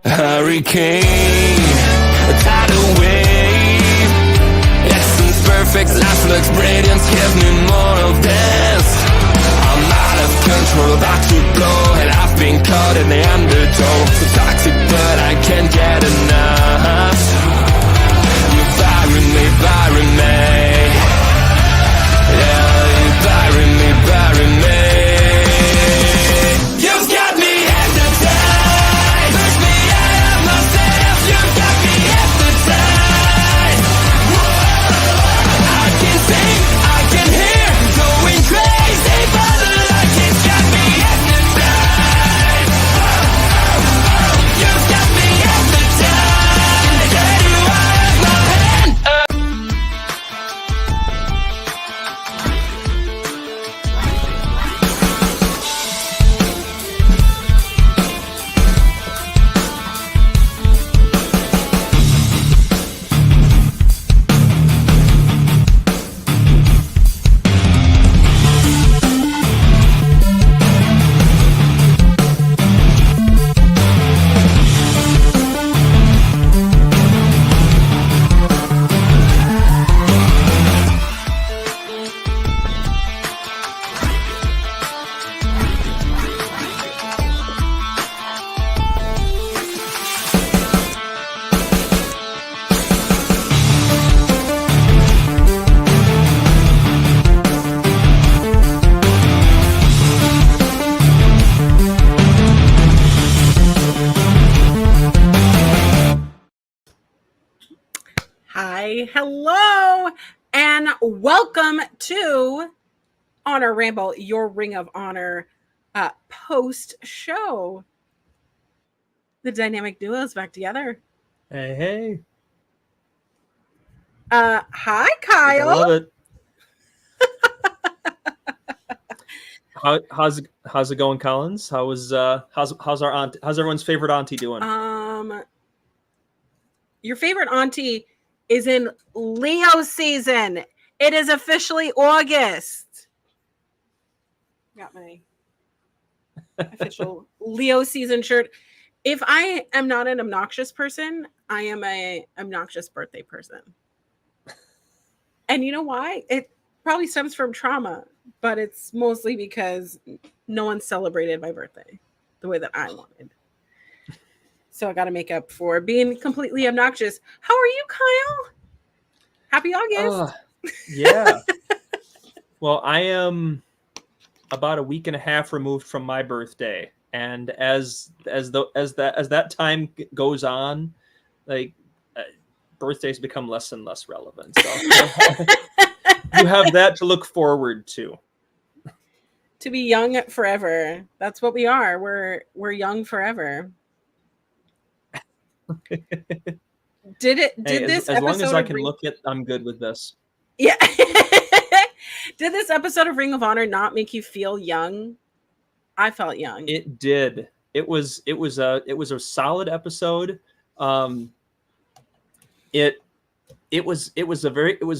Hurricane, a tidal wave, essence perfect, life looks brilliant, give me more of this. I'm out of control, about to blow, and I've been caught in the undertow. So toxic, but I can't get enough. You're burying me, yeah, you're burying me. You've got me hypnotized, push me out of myself. You've got me hypnotized. Whoa, I can see, I can hear, going crazy for the light. It's got me hypnotized. You've got me hypnotized. Get you out of my hand. Hi, hello, and welcome to Honor Ramble, your Ring of Honor post show. The dynamic duo is back together. Hey. Hi, Kyle. I love it. How's it going, Collins? How's our aunt? How's everyone's favorite auntie doing? Your favorite auntie is in Leo season. It is officially August. Got my official Leo season shirt. If I am not an obnoxious person, I am a obnoxious birthday person. And you know why? It probably stems from trauma, but it's mostly because no one celebrated my birthday the way that I wanted. So I got to make up for being completely obnoxious. How are you, Kyle? Happy August. Yeah. Well, I am about a week and a half removed from my birthday, and as that time goes on, like birthdays become less and less relevant. So you have that to look forward to. To be young forever. That's what we are. We're young forever. Did this as long as I can look at, I'm good with this. Yeah. Did this episode of Ring of Honor not make you feel young? I felt young. It did. It was a solid episode. It was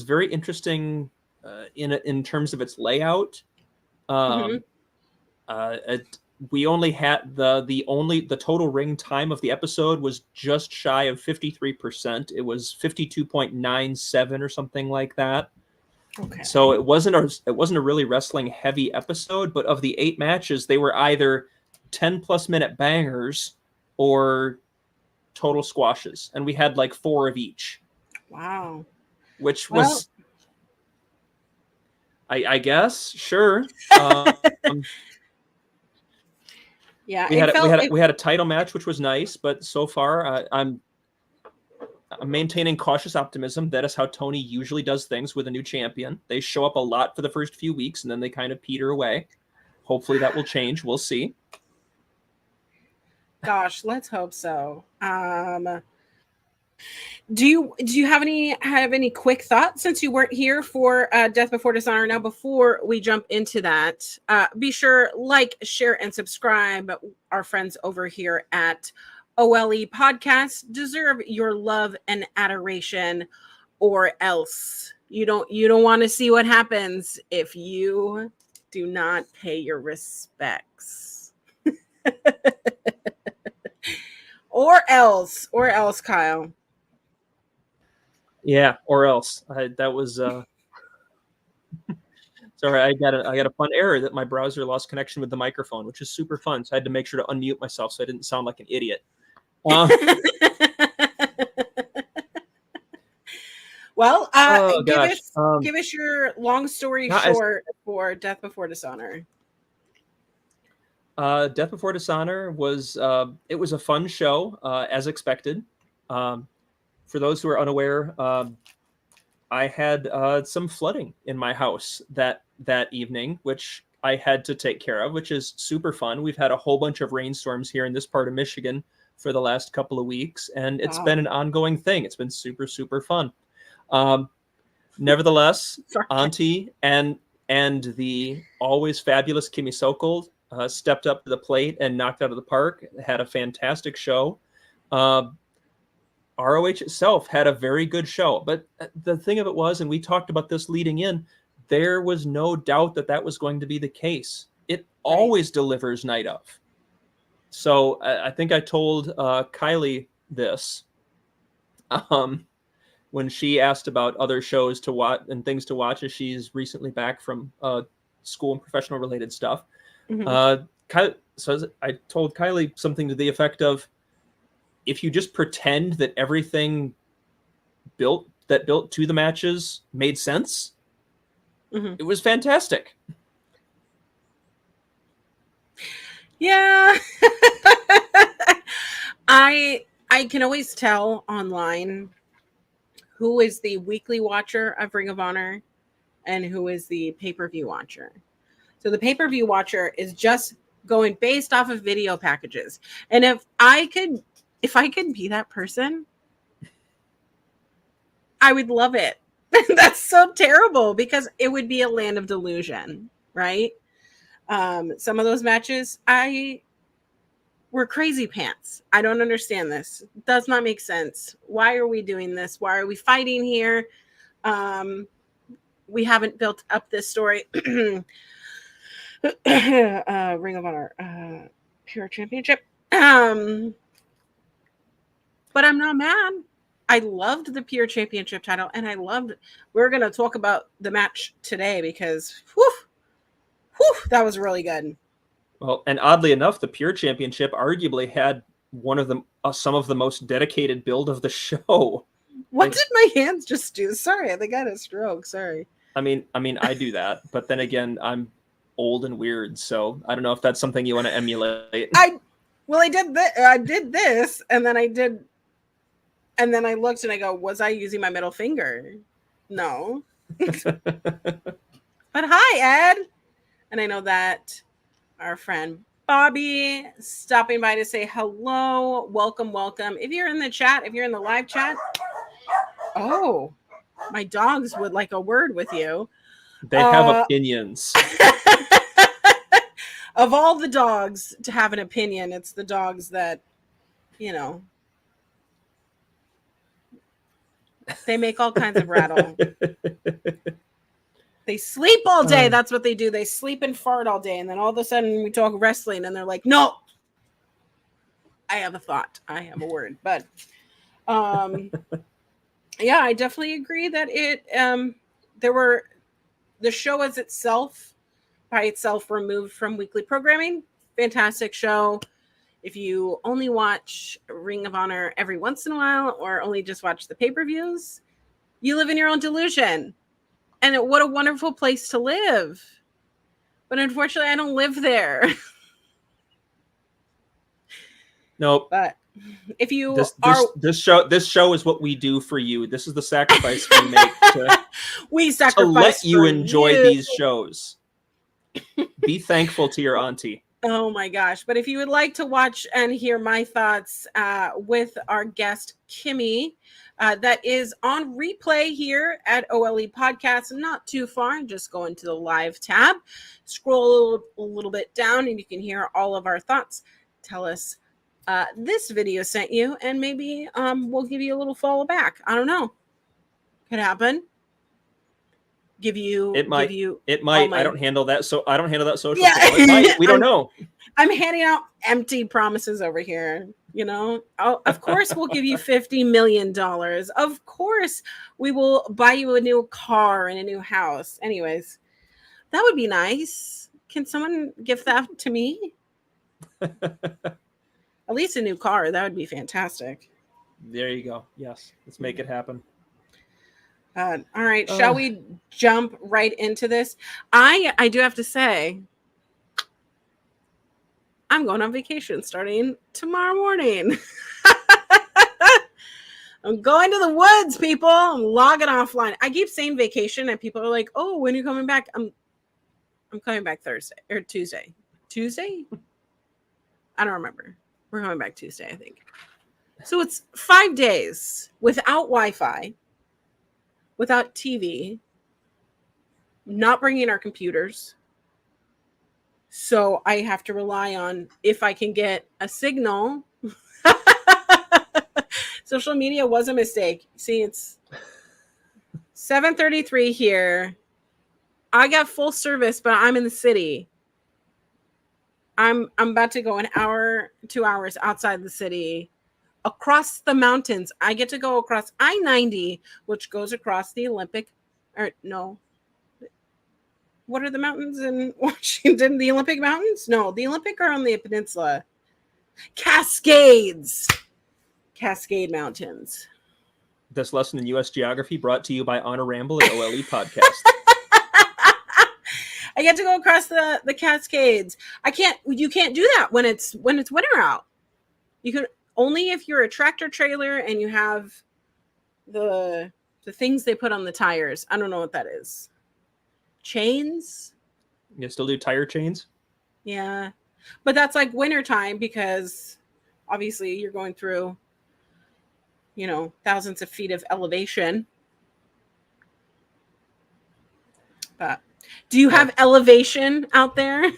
very interesting in terms of its layout. We only had the total ring time of the episode was just shy of 53%. It was 52.97 or something like that. Okay. So it wasn't a really wrestling heavy episode, but of the 8 matches, they were either 10+ minute bangers or total squashes, and we had like 4 of each. Wow. Which was, I guess, sure. Yeah, we had a title match, which was nice, but so far I'm maintaining cautious optimism. That is how Tony usually does things with a new champion. They show up a lot for the first few weeks, and then they kind of peter away. Hopefully that will change. We'll see. Gosh, let's hope so. Do you have any quick thoughts since you weren't here for Death Before Dishonor? Now, before we jump into that, be sure like, share, and subscribe. Our friends over here at OLE Podcast deserve your love and adoration, or else you don't want to see what happens if you do not pay your respects. or else, Kyle. Yeah, or else. That was sorry. I got a fun error that my browser lost connection with the microphone, which is super fun. So I had to make sure to unmute myself so I didn't sound like an idiot. Well, give us your long story short for Death Before Dishonor. Death Before Dishonor was it was a fun show, as expected. For those who are unaware, I had some flooding in my house that evening, which I had to take care of, which is super fun. We've had a whole bunch of rainstorms here in this part of Michigan for the last couple of weeks, and it's been an ongoing thing. It's been super, super fun. Nevertheless, Auntie and the always fabulous Kimmy Sokol stepped up to the plate and knocked out of the park. Had a fantastic show. ROH itself had a very good show, but the thing of it was, and we talked about this leading in, there was no doubt that was going to be the case. It always delivers night of. So I think I told Kylie this when she asked about other shows to watch and things to watch, as she's recently back from school and professional related stuff. Mm-hmm. So I told Kylie something to the effect of, if you just pretend that everything built to the matches made sense, it was fantastic. Yeah. I can always tell online who is the weekly watcher of Ring of Honor and who is the pay-per-view watcher. So the pay-per-view watcher is just going based off of video packages. And if I could be that person, I would love it. That's so terrible because it would be a land of delusion, right? Some of those matches were crazy pants. I don't understand this. It does not make sense. Why are we doing this? Why are we fighting here? We haven't built up this story. Ring of Honor, Pure Championship. But I'm not mad. I loved the Pure Championship title, and we're going to talk about the match today because, that was really good. Well, and oddly enough, the Pure Championship arguably had one of the some of the most dedicated build of the show. What did my hands just do? Sorry, I think I had a stroke. Sorry. I mean, I do that, but then again, I'm old and weird, so I don't know if that's something you want to emulate. I did this, and then I looked and I go, was I using my middle finger? No. But hi, Ed. And I know that our friend Bobby stopping by to say hello. Welcome. If you're in the chat, if you're in the live chat, oh, my dogs would like a word with you. They have opinions. Of all the dogs to have an opinion, it's the dogs that, they make all kinds of rattle. They sleep all day. That's what they do. They sleep and fart all day. And then all of a sudden we talk wrestling and they're like, no, I have a thought. I have a word. But yeah, I definitely agree that the show as itself, by itself, removed from weekly programming. Fantastic show. If you only watch Ring of Honor every once in a while or only just watch the pay-per-views, you live in your own delusion. And what a wonderful place to live. But unfortunately, I don't live there. Nope. But if you this show is what we do for you. This is the sacrifice we make to let you enjoy these shows. Be thankful to your auntie. Oh my gosh. But if you would like to watch and hear my thoughts with our guest, Kimmy, that is on replay here at OLE Podcast. Not too far. Just go into the live tab, scroll a little bit down, and you can hear all of our thoughts. Tell us this video sent you, and maybe we'll give you a little follow back. I don't know. Could happen. It might. I don't handle that. So I don't handle that social. Yeah. It might. We don't know. I'm handing out empty promises over here. You know, of course we'll give you $50 million. Of course we will buy you a new car and a new house. Anyways, that would be nice. Can someone give that to me? At least a new car. That would be fantastic. There you go. Yes. Let's make it happen. All right. Shall we jump right into this? I do have to say, I'm going on vacation starting tomorrow morning. I'm going to the woods, people. I'm logging offline. I keep saying vacation, and people are like, "Oh, when are you coming back?" I'm coming back Thursday or Tuesday. Tuesday? I don't remember. We're coming back Tuesday, I think. So it's 5 days without Wi-Fi, without TV, not bringing our computers. So I have to rely on if I can get a signal. Social media was a mistake. See, it's 7:33 here. I got full service, but I'm in the city. I'm about to go an hour, 2 hours outside the city, across the mountains. I get to go across I-90, which goes across the Olympic, or no. What are the mountains in Washington? The Olympic Mountains? No, the Olympic are on the peninsula. Cascades. Cascade Mountains. This lesson in U.S. geography brought to you by Honor Ramble and OLE Podcast. I get to go across the Cascades. You can't do that when it's winter out. You can only if you're a tractor trailer and you have the things they put on the tires. I don't know what that is. Chains? You still do tire chains? Yeah. But that's like wintertime because obviously you're going through, thousands of feet of elevation. But do you have elevation out there?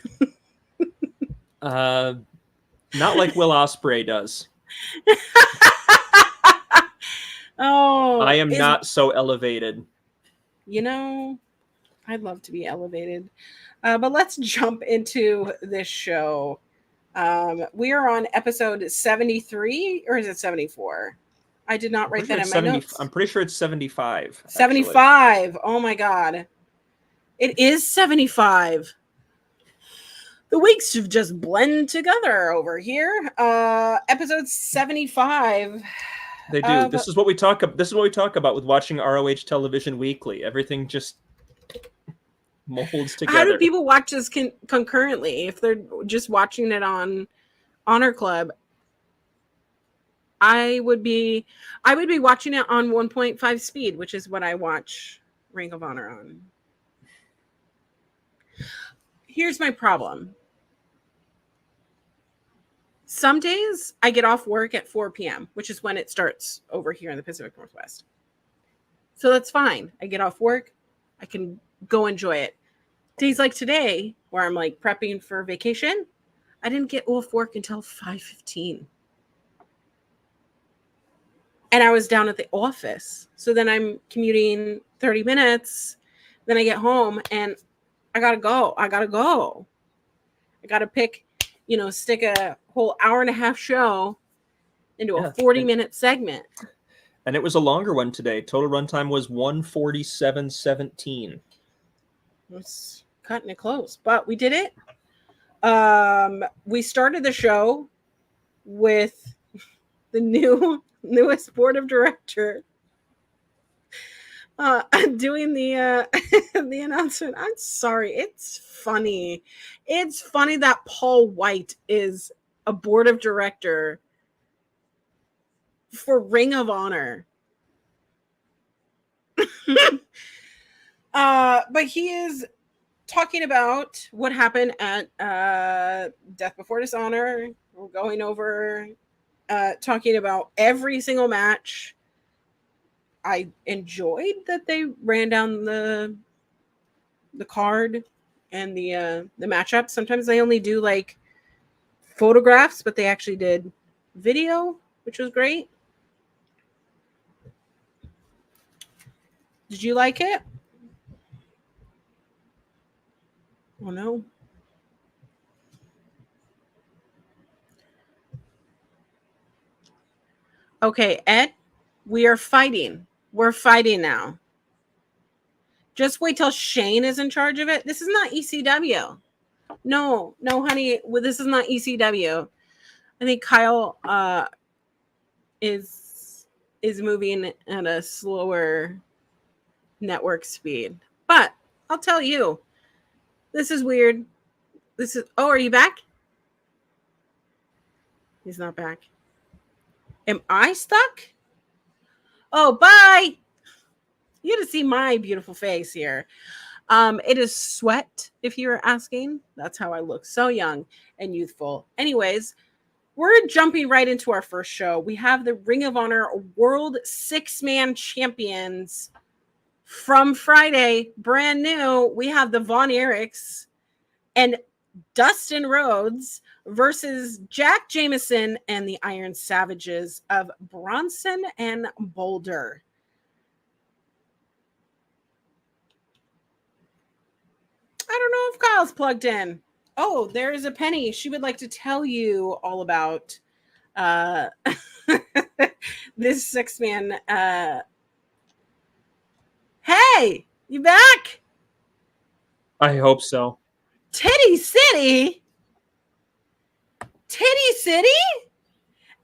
Not like Will Ospreay does. Oh. I am not so elevated. I'd love to be elevated. But let's jump into this show. We are on episode 73, or is it 74? I did not write that in my notes. I'm pretty sure it's 75. 75. Actually. Oh my God. It is 75. The weeks have just blend together over here. Episode 75. They do. This is what we talk about with watching ROH television weekly. Everything just molds together. How do people watch this concurrently if they're just watching it on Honor Club? I would be watching it on 1.5 speed, which is what I watch Ring of Honor on. Here's my problem. Some days I get off work at 4 p.m., which is when it starts over here in the Pacific Northwest. So that's fine. I get off work. I can go enjoy it. Days like today, where I'm like prepping for vacation, I didn't get off work until 5:15. And I was down at the office. So then I'm commuting 30 minutes. Then I get home and I gotta go. I gotta pick, stick a whole hour and a half show into a 40-minute segment. And it was a longer one today. Total runtime was 147:17. It's cutting it close, but we did it. We started the show with the newest board of director doing the announcement. I'm sorry. It's funny. It's funny that Paul White is a board of director for Ring of Honor. But he is talking about what happened at Death Before Dishonor. We're going over talking about every single match. I enjoyed that they ran down the card and the matchup. Sometimes they only do like photographs, but they actually did video, which was great. Did you like it? Oh no. Okay, Ed, we are fighting. We're fighting now. Just wait till Shane is in charge of it. This is not ECW. No, honey. Well, this is not ECW. I think Kyle is moving at a slower network speed. But I'll tell you, this is weird. Oh, are you back? He's not back. Am I stuck? Oh, bye. You get to see my beautiful face here. It is sweat, if you were asking. That's how I look. So young and youthful. Anyways, we're jumping right into our first show. We have the Ring of Honor World Six-Man Champions from Friday. Brand new. We have the Von Erichs and Dustin Rhodes versus Jacked Jameson and the Iron Savages of Bronson and Boulder. I don't know if Kyle's plugged in. Oh, there's a Penny. She would like to tell you all about this six-man. Hey, you back? I hope so. Titty City? Titty City?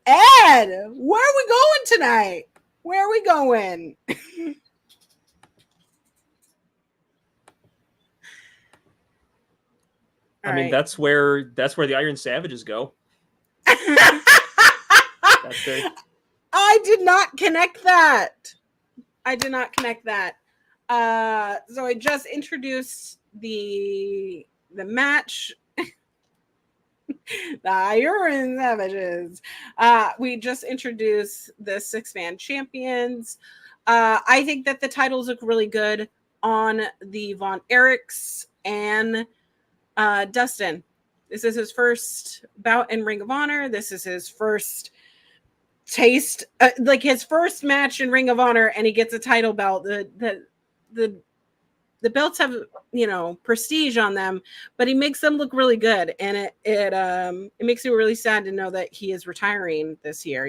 Ed, where are we going tonight? Where are we going? I mean, that's where the Iron Savages go. I did not connect that. So I just introduced the match. The Iron Savages. We just introduced the six-man champions. I think that the titles look really good on the Von Erichs and Dustin. This is his first bout in Ring of Honor. This is his first taste, like his first match in Ring of Honor, and he gets a title belt. The belts have, prestige on them, but he makes them look really good, and it makes me really sad to know that he is retiring this year.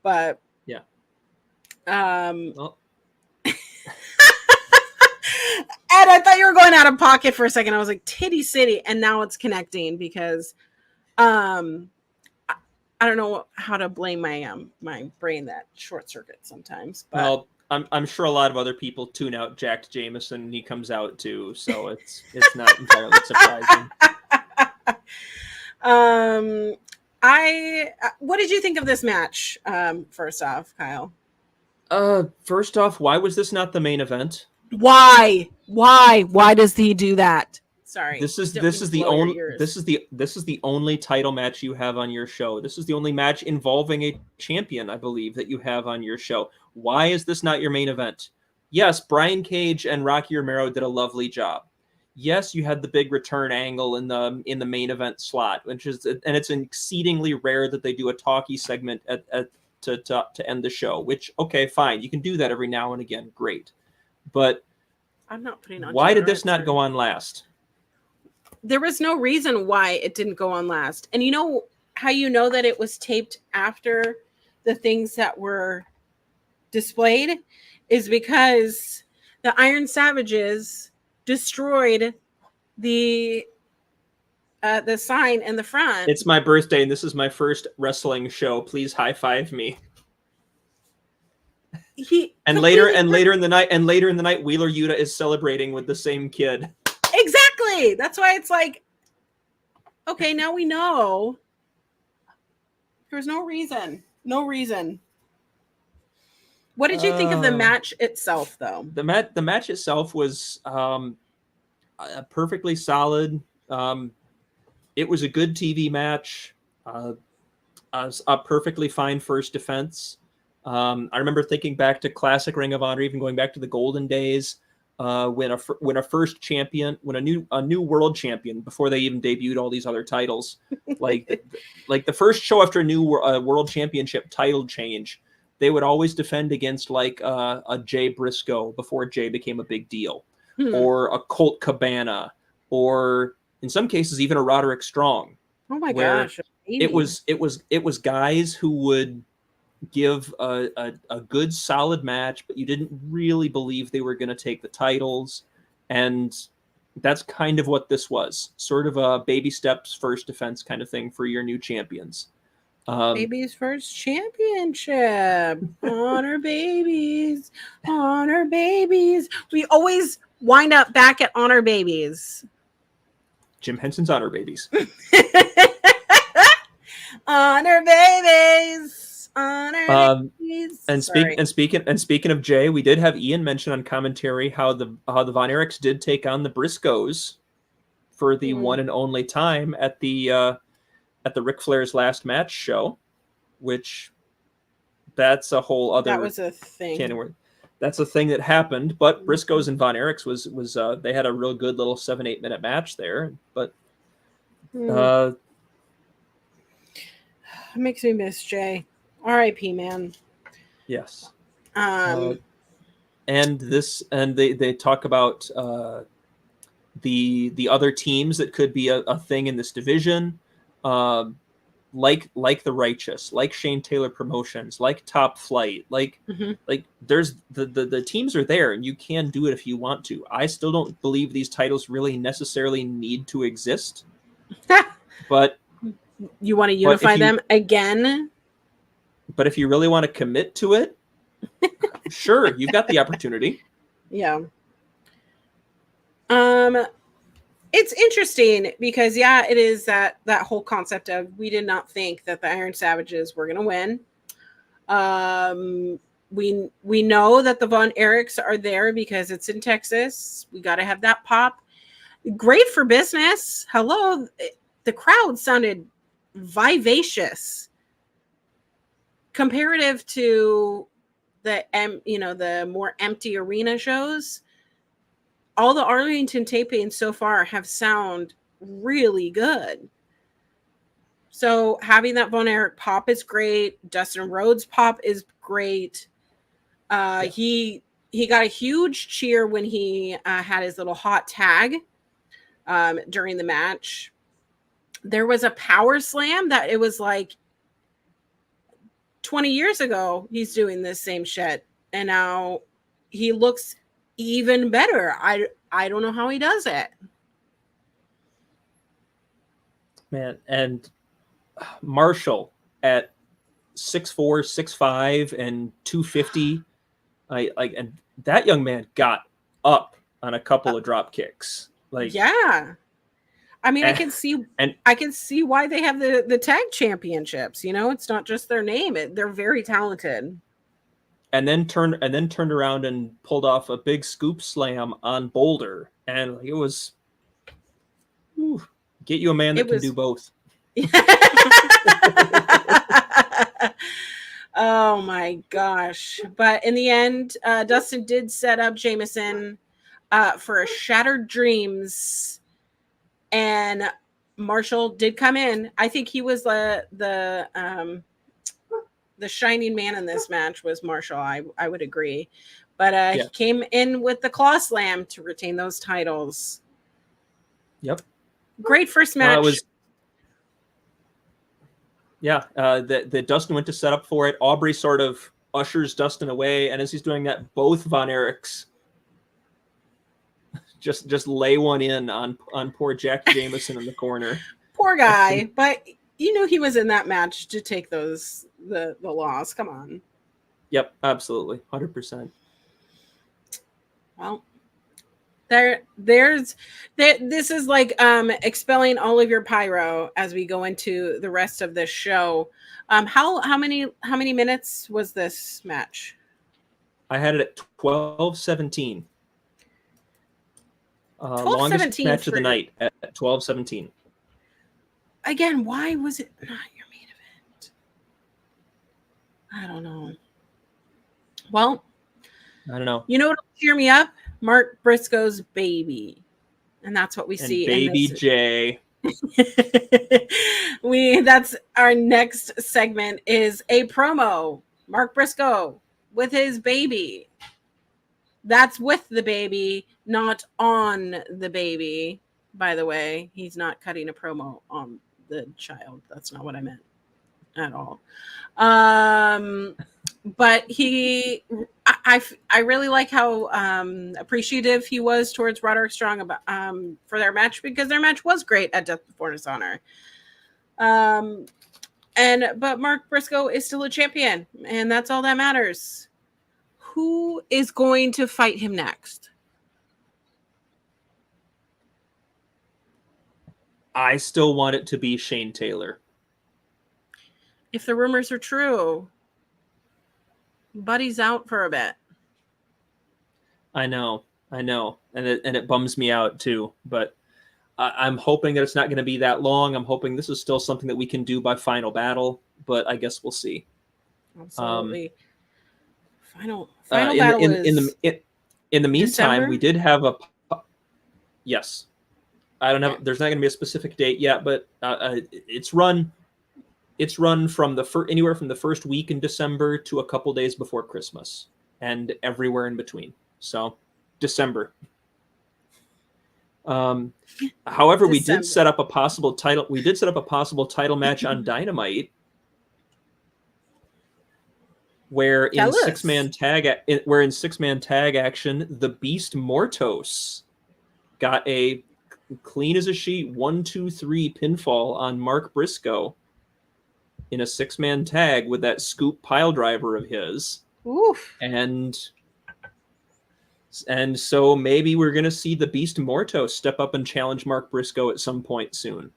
But yeah. Well. Ed, I thought you were going out of pocket for a second. I was like, Titty City, and now it's connecting because I don't know how to blame my brain that short circuit sometimes. But well, I'm sure a lot of other people tune out Jacked Jameson and he comes out too, so it's not entirely surprising. What did you think of this match? First off, Kyle. First off, why was this not the main event? Why does he do that? Sorry. This is the only title match you have on your show. This is the only match involving a champion, I believe, that you have on your show. Why is this not your main event? Yes, Brian Cage and Rocky Romero did a lovely job. Yes, you had the big return angle in the main event slot, and it's exceedingly rare that they do a talkie segment to end the show. Which, okay, fine, you can do that every now and again, great. But I'm not putting on. Why did this not go on last? There was no reason why it didn't go on last. And you know how you know that it was taped after the things that were displayed is because the Iron Savages destroyed the sign in the front. It's my birthday and this is my first wrestling show. Please high five me. Later in the night, Wheeler Yuta is celebrating with the same kid. Exactly. That's why it's like, okay, now we know. There was no reason. No reason. What did you think of the match itself, though? The match itself was perfectly solid. It was a good TV match. A perfectly fine first defense. I remember thinking back to classic Ring of Honor, even going back to the golden days, when a first champion, when a new world champion, before they even debuted all these other titles, like the first show after a new world championship title change, they would always defend against like a Jay Briscoe before Jay became a big deal, or a Colt Cabana, or in some cases even a Roderick Strong. Oh my gosh! It was guys who would give a good solid match, but you didn't really believe they were going to take the titles, and that's kind of what this was. Sort of a baby steps first defense kind of thing for your new champions. Baby's first championship. Honor babies. Honor babies. We always wind up back at Honor babies. Jim Henson's Honor babies. Honor babies. Honor babies. And speaking of Jay, we did have Ian mention on commentary how the Von Erichs did take on the Briscoes for the one and only time at the Ric Flair's last match show, which that's a whole other. That was a thing. That's a thing that happened. But Briscoes and Von Erichs was they had a real good little 7-8 minute match there. But it makes me miss Jay. R.I.P. man. Yes. And they talk about the other teams that could be a thing in this division. Like the Righteous, like Shane Taylor Promotions, like Top Flight, like there's the teams are there, and you can do it if you want to. I still don't believe these titles really necessarily need to exist, but you want to unify them again. But if you really want to commit to it, sure, you've got the opportunity. Yeah. It's interesting because it is that whole concept of we did not think that the Iron Savages were going to win. We know that the Von Erichs are there because it's in Texas. We got to have that pop. Great for business. Hello, the crowd sounded vivacious comparative to the more empty arena shows. All the Arlington tapings so far have sound really good. So having that Von Erich pop is great. Dustin Rhodes pop is great. He got a huge cheer when he had his little hot tag during the match. There was a power slam that it was like 20 years ago he's doing this same shit, and now he looks even better. I don't know how he does it. Man, and Marshall at 6'4", 6'5", and 250. And that young man got up on a couple of drop kicks. I mean, I can see why they have the tag championships. It's not just their name; they're very talented. And then turned around and pulled off a big scoop slam on Boulder, and it was get you a man that can do both. Oh my gosh! But in the end, Dustin did set up Jameson for a Shattered Dreams, and Marshall did come in. I think he was the shining man in this match was Marshall. I would agree. But he came in with the claw slam to retain those titles. Yep. Great first match. The Dustin went to set up for it. Aubrey sort of ushers Dustin away, and as he's doing that, both Von Erichs just lay one in on poor Jack Jameson in the corner. Poor guy, but you knew he was in that match to take the loss. Come on. Yep, absolutely, 100%. Well, This is like expelling all of your pyro as we go into the rest of this show. How many minutes was this match? I had it at 12:17. Longest match of the night at 12:17. Again, why was it not your main event? I don't know. Well, I don't know. You know what'll cheer me up? Mark Briscoe's baby. And that's what we see. Baby J. That's our next segment is a promo. Mark Briscoe with his baby. That's with the baby, not on the baby. By the way, he's not cutting a promo on the child. That's not what I meant at all. But I really like how appreciative he was towards Roderick Strong about for their match, because their match was great at Death Before Dishonor. But Mark Briscoe is still a champion, and that's all that matters. Who is going to fight him next? I still want it to be Shane Taylor. If the rumors are true, Buddy's out for a bit. I know, and it bums me out too. But I'm hoping that it's not going to be that long. I'm hoping this is still something that we can do by Final Battle, but I guess we'll see. Absolutely. Final battle in the meantime, December? we did have a yes. I don't have. There's not going to be a specific date yet, but it's run. It's run from anywhere from the first week in December to a couple days before Christmas, and everywhere in between. So, December. However, we did set up a possible title. We did set up a possible title match on Dynamite, where in six-man tag action, the Beast Mortos got a clean as a sheet 1-2-3 pinfall on Mark Briscoe in a 6-man tag with that scoop pile driver of his. Oof. And so maybe we're going to see the Beast Mortos step up and challenge Mark Briscoe at some point soon.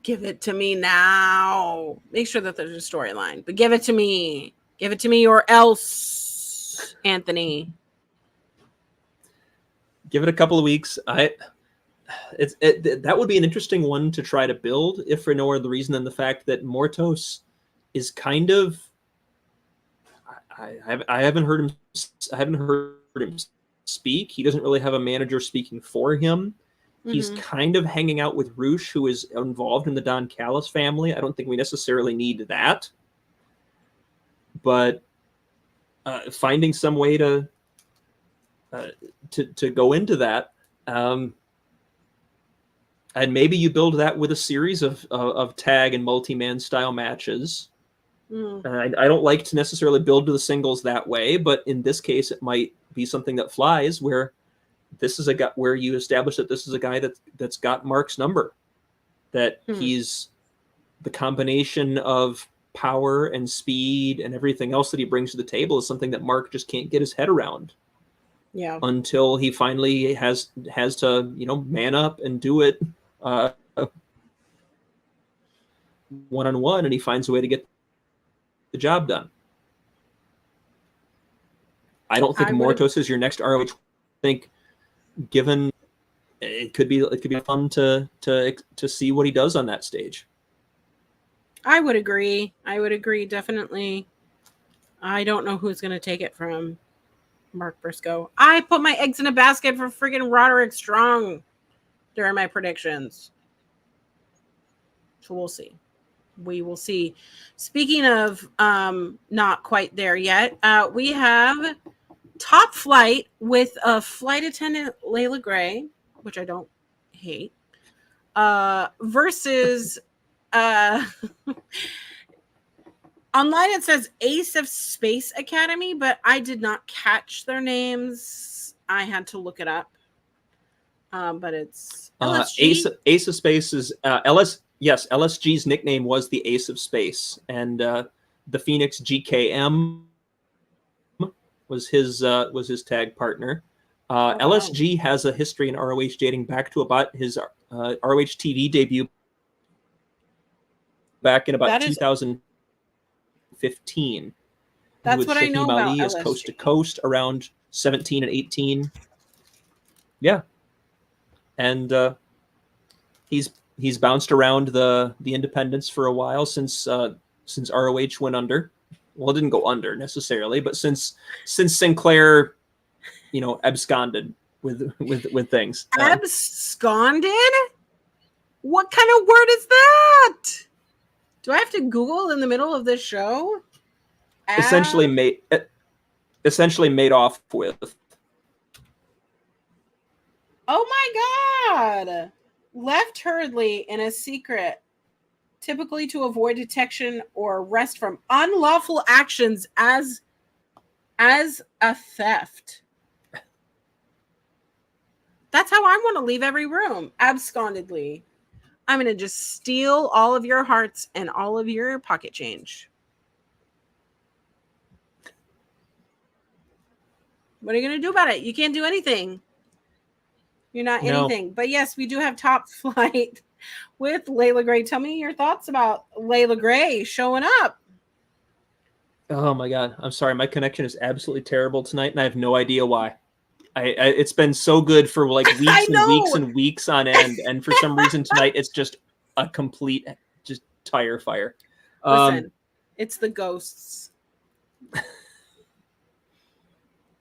Give it to me now. Make sure that there's a storyline, but give it to me. Give it to me or else, Anthony. Give it a couple of weeks. That would be an interesting one to try to build, if for no other reason than the fact that Mortos is kind of. I haven't heard him speak. He doesn't really have a manager speaking for him. Mm-hmm. He's kind of hanging out with Roosh, who is involved in the Don Callis family. I don't think we necessarily need that, but finding some way to go into that, and maybe you build that with a series of tag and multi-man style matches. I don't like to necessarily build to the singles that way, but in this case, it might be something that flies. Where this is a guy where you establish that this is a guy that's got Mark's number, that he's the combination of power and speed and everything else that he brings to the table is something that Mark just can't get his head around. Yeah. Until he finally has to, man up and do it one-on-one, and he finds a way to get the job done. I don't think Mortos is your next ROH. I think, given it could be fun to see what he does on that stage. I would agree. Definitely. I don't know who's going to take it from Mark Briscoe. I put my eggs in a basket for freaking Roderick Strong during my predictions. So we'll see. We will see. Speaking of not quite there yet, we have Top Flight with a flight attendant, Layla Gray, which I don't hate, versus online it says Ace of Space Academy, but I did not catch their names. I had to look it up. But it's LSG. Ace of Space is Yes, LSG's nickname was the Ace of Space, and the Phoenix GKM was his tag partner. wow. LSG has a history in ROH dating back to about his ROH TV debut back in about That is- 2015. That's with what I know Shaheem about Ali as LSG. coast to coast around 17 and 18. Yeah. And he's bounced around the independents for a while since ROH went under. Well, it didn't go under necessarily, but since Sinclair, absconded with things. Absconded? What kind of word is that? Do I have to Google in the middle of this show? Essentially made off with. Oh my God. Left hurriedly in a secret, typically to avoid detection or arrest from unlawful actions as a theft. That's how I want to leave every room, abscondedly. I'm going to just steal all of your hearts and all of your pocket change. What are you going to do about it? You can't do anything. You're not anything. But yes, we do have Top Flight with Layla Gray. Tell me your thoughts about Layla Gray showing up. Oh my God. I'm sorry. My connection is absolutely terrible tonight, and I have no idea why. It's been so good for like weeks and weeks and weeks on end. And for some reason tonight, it's just a complete just tire fire. Listen, it's the ghosts.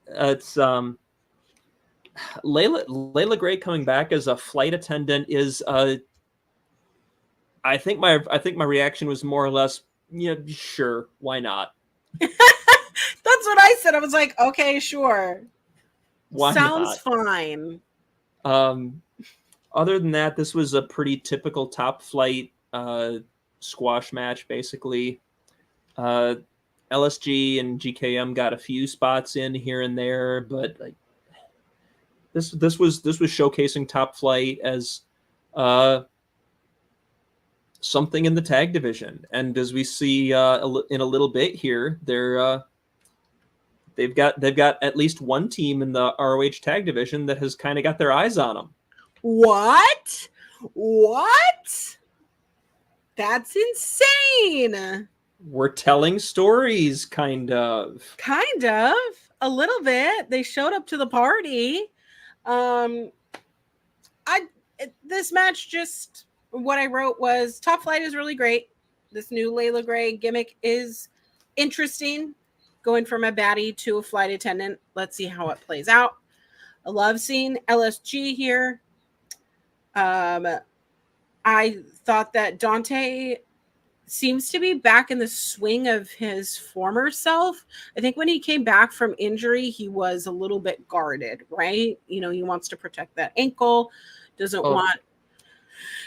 It's Layla Gray coming back as a flight attendant is I think my reaction was more or less, yeah, sure, why not? That's what I said. I was like, okay, sure. Why Sounds not? fine. Other than that, this was a pretty typical Top Flight squash match, basically. LSG and GKM got a few spots in here and there, but like this was showcasing Top Flight as something in the tag division. And as we see in a little bit here, they've got at least one team in the ROH tag division that has kind of got their eyes on them. What? That's insane. We're telling stories, kind of. A little bit. They showed up to the party. This match, just what I wrote was Top Flight is really great. This new Layla Gray gimmick is interesting. Going from a baddie to a flight attendant. Let's see how it plays out. I love seeing LSG here. I thought that Dante seems to be back in the swing of his former self. I think when he came back from injury, he was a little bit guarded, right? He wants to protect that ankle, doesn't want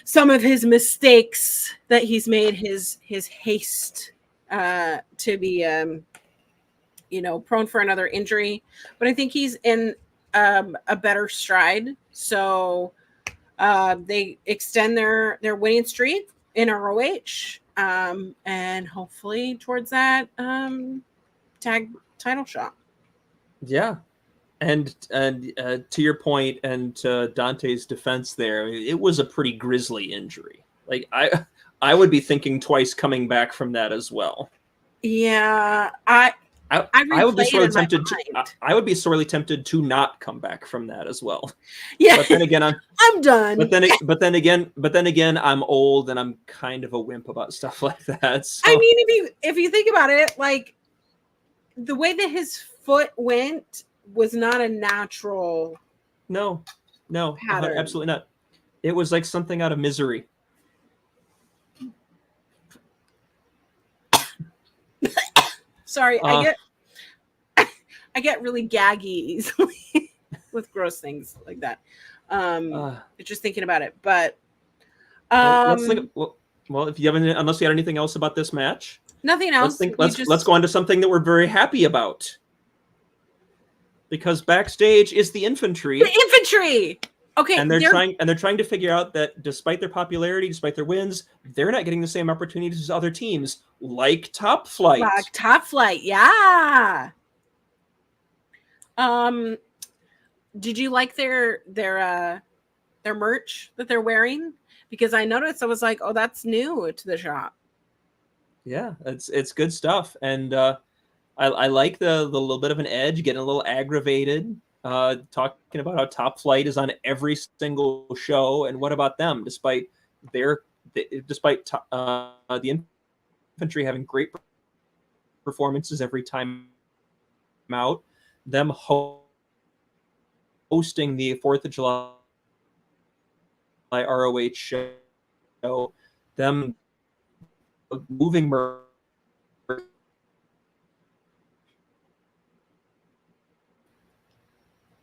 some of his mistakes that he's made, his haste to be prone for another injury. But I think he's in a better stride. So they extend their winning streak in ROH. And hopefully towards that tag title shot. Yeah. And to your point and to Dante's defense there, it was a pretty grisly injury. Like I would be thinking twice coming back from that as well. Yeah, I would be sorely tempted I would be sorely tempted to not come back from that as well. Yeah. But then again, I'm done. But then again, I'm old and I'm kind of a wimp about stuff like that. So. I mean, if you think about it, like the way that his foot went was not a natural. No, pattern. Absolutely not. It was like something out of Misery. Sorry, I get really gaggy easily with gross things like that. Just thinking about it, but let's think. Well, if you haven't, unless you had anything else about this match, nothing else. Let's go on to something that we're very happy about, because backstage is the infantry. The infantry. Okay, and they're trying to figure out that despite their popularity, despite their wins, they're not getting the same opportunities as other teams, like Top Flight. Yeah. did you like their merch that they're wearing? Because I noticed, I was like, oh, that's new to the shop. Yeah, it's good stuff, and I like the little bit of an edge, getting a little aggravated, talking about how Top Flight is on every single show, and what about them, despite the infantry having great performances every time out, them hosting the 4th of July ROH show, them moving merch.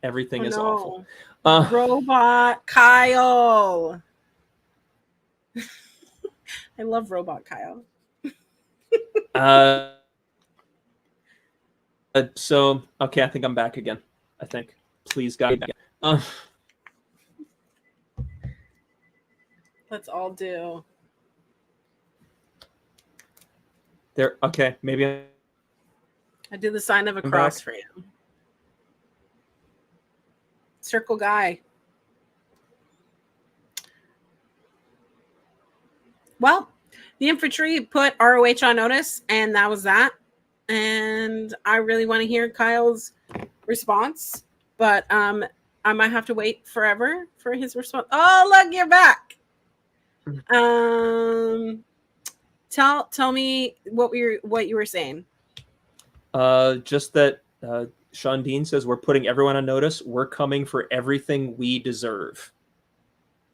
Everything is awful. Robot Kyle. I love Robot Kyle. So, okay, I think I'm back again. I think. Please, God. Let's all do. There. Okay, maybe I did the sign of a cross for you. Circle guy. Well, the infantry put ROH on notice, and that was that. And I really want to hear Kyle's response, but I might have to wait forever for his response. Oh, look, you're back. Tell me what you were saying. Just that Sean Dean says we're putting everyone on notice. We're coming for everything we deserve.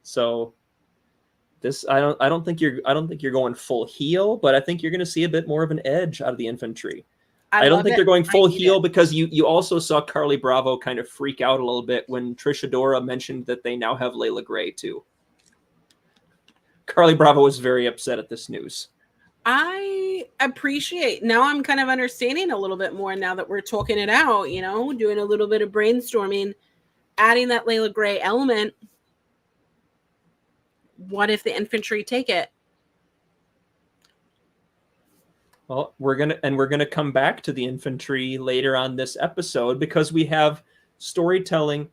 So this, I don't think you're going full heel, but I think you're going to see a bit more of an edge out of the infantry. I don't think they're going full heel because you also saw Carly Bravo kind of freak out a little bit when Trish Adora mentioned that they now have Layla Gray too. Carly Bravo was very upset at this news. I appreciate, now I'm kind of understanding a little bit more now that we're talking it out, doing a little bit of brainstorming, adding that Layla Gray element. What if the infantry take it? Well, we're gonna come back to the infantry later on this episode because we have storytelling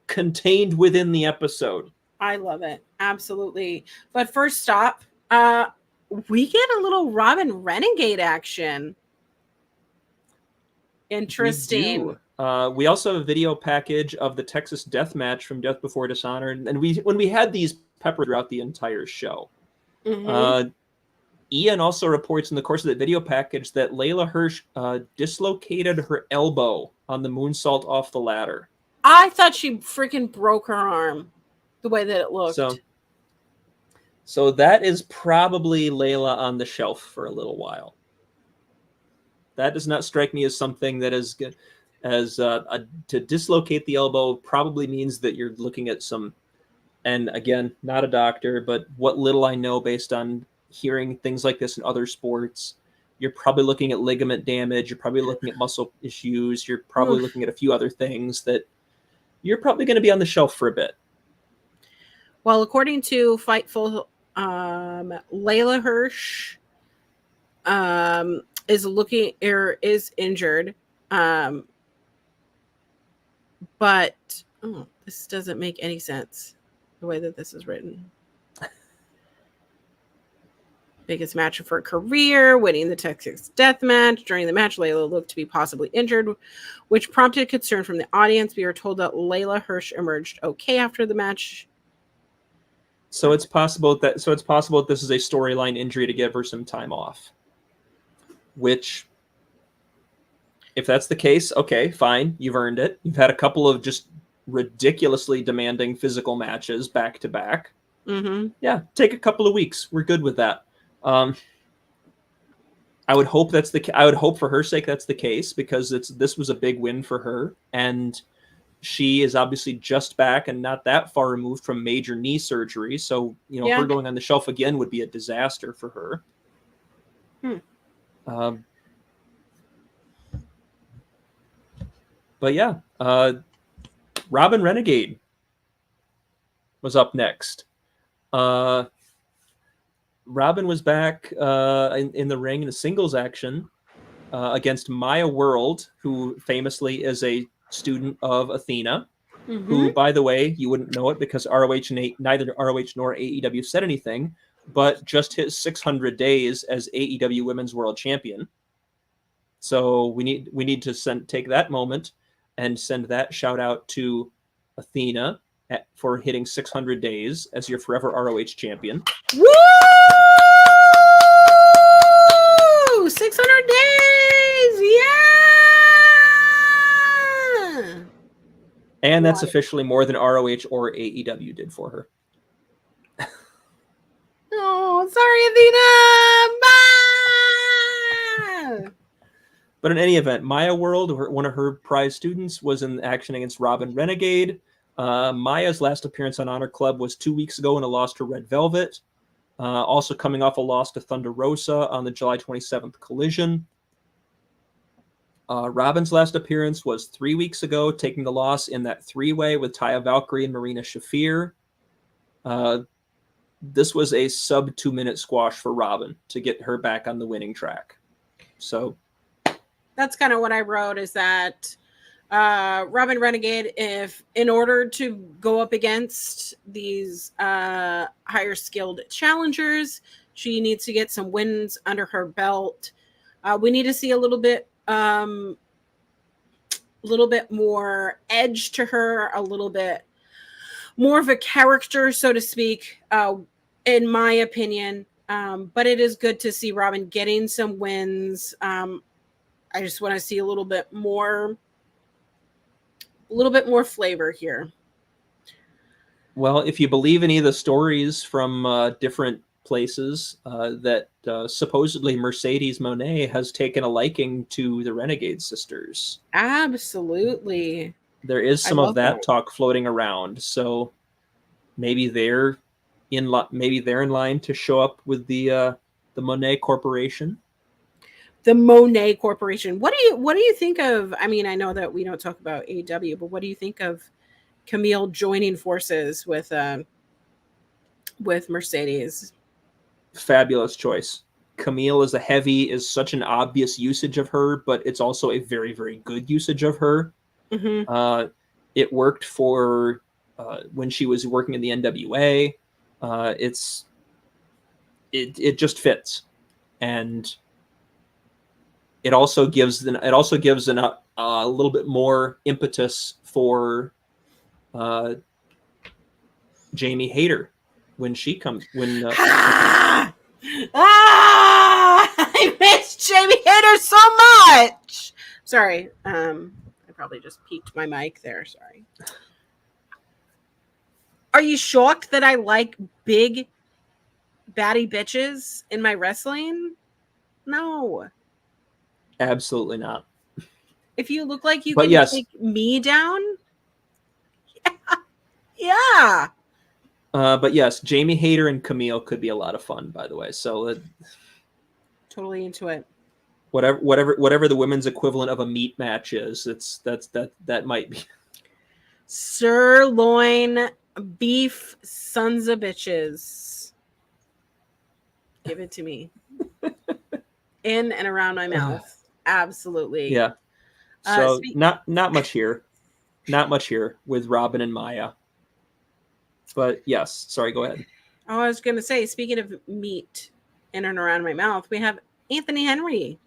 contained within the episode. I love it. Absolutely. But first stop, we get a little Robin Renegade action. Interesting. We also have a video package of the Texas Death Match from Death Before Dishonor, and when we had these peppered throughout the entire show. Mm-hmm. Ian also reports in the course of the video package that Layla Hirsch dislocated her elbow on the moonsault off the ladder. I thought she freaking broke her arm the way that it looked. So that is probably Layla on the shelf for a little while. That does not strike me as something that is good. To dislocate the elbow probably means that you're looking at some, and again, not a doctor, but what little I know based on hearing things like this in other sports, you're probably looking at ligament damage. You're probably looking at muscle issues. You're probably looking at a few other things that you're probably going to be on the shelf for a bit. Well, according to Fightful, Layla Hirsch is injured. But this doesn't make any sense the way that this is written. Biggest match of her career, winning the Texas Death Match. During the match, Layla looked to be possibly injured, which prompted concern from the audience. We are told that Layla Hirsch emerged okay after the match. So it's possible that this is a storyline injury to give her some time off. Which, if that's the case, okay, fine, you've earned it. You've had a couple of just ridiculously demanding physical matches back to back. Mm-hmm. Yeah, take a couple of weeks. We're good with that. I would hope I would hope for her sake that's the case, because this was a big win for her, and she is obviously just back and not that far removed from major knee surgery. So her going on the shelf again would be a disaster for her. But yeah, Robin Renegade was up next. Robin was back in the ring in a singles action against Maya World, who famously is a student of Athena. who, by the way, you wouldn't know it because neither ROH nor AEW said anything, but just hit 600 days as AEW Women's World Champion. So we need to take that moment and send that shout out to Athena for hitting 600 days as your forever ROH champion. Woo! 600 days! Yeah! And that's officially more than ROH or AEW did for her. Oh, sorry, Athena! Bye! But in any event, Maya World, one of her prize students, was in action against Robin Renegade. Maya's last appearance on Honor Club was 2 weeks ago in a loss to Red Velvet. Also coming off a loss to Thunder Rosa on the July 27th Collision. Robin's last appearance was 3 weeks ago, taking the loss in that three-way with Taya Valkyrie and Marina Shafir. This was a sub 2-minute squash for Robin to get her back on the winning track. So that's kind of what I wrote, is that Robin Renegade, if in order to go up against these higher skilled challengers, she needs to get some wins under her belt. We need to see a little bit more edge to her, a little bit more of a character, so to speak, in my opinion. But it is good to see Robin getting some wins. I just want to see a little bit more flavor here. Well, if you believe any of the stories from different places, that supposedly Mercedes Moné has taken a liking to the Renegade Sisters. Absolutely. There is some of that talk floating around. So maybe they're in line to show up with the Moné Corporation. The Moné Corporation. What do you think of? I mean, I know that we don't talk about AEW, but what do you think of Camille joining forces with Mercedes? Fabulous choice. Camille is such an obvious usage of her, but it's also a very, very good usage of her. Mm-hmm. It worked for when she was working in the NWA. It just fits, and it also gives a little bit more impetus for Jamie Hayter when she comes. I miss Jamie Hayter so much. Sorry, I probably just peaked my mic there. Sorry. Are you shocked that I like big batty bitches in my wrestling? No. Absolutely not. If you look like you can take me down, yeah. But yes, Jamie Hayter and Camille could be a lot of fun, by the way. So totally into it. Whatever the women's equivalent of a meat match is, that might be sirloin beef sons of bitches. Give it to me. In and around my mouth. Absolutely. Yeah. So not much here. Not much here with Robin and Maya. But yes, sorry, go ahead. Oh, I was going to say, speaking of meat in and around my mouth, we have Anthony Henry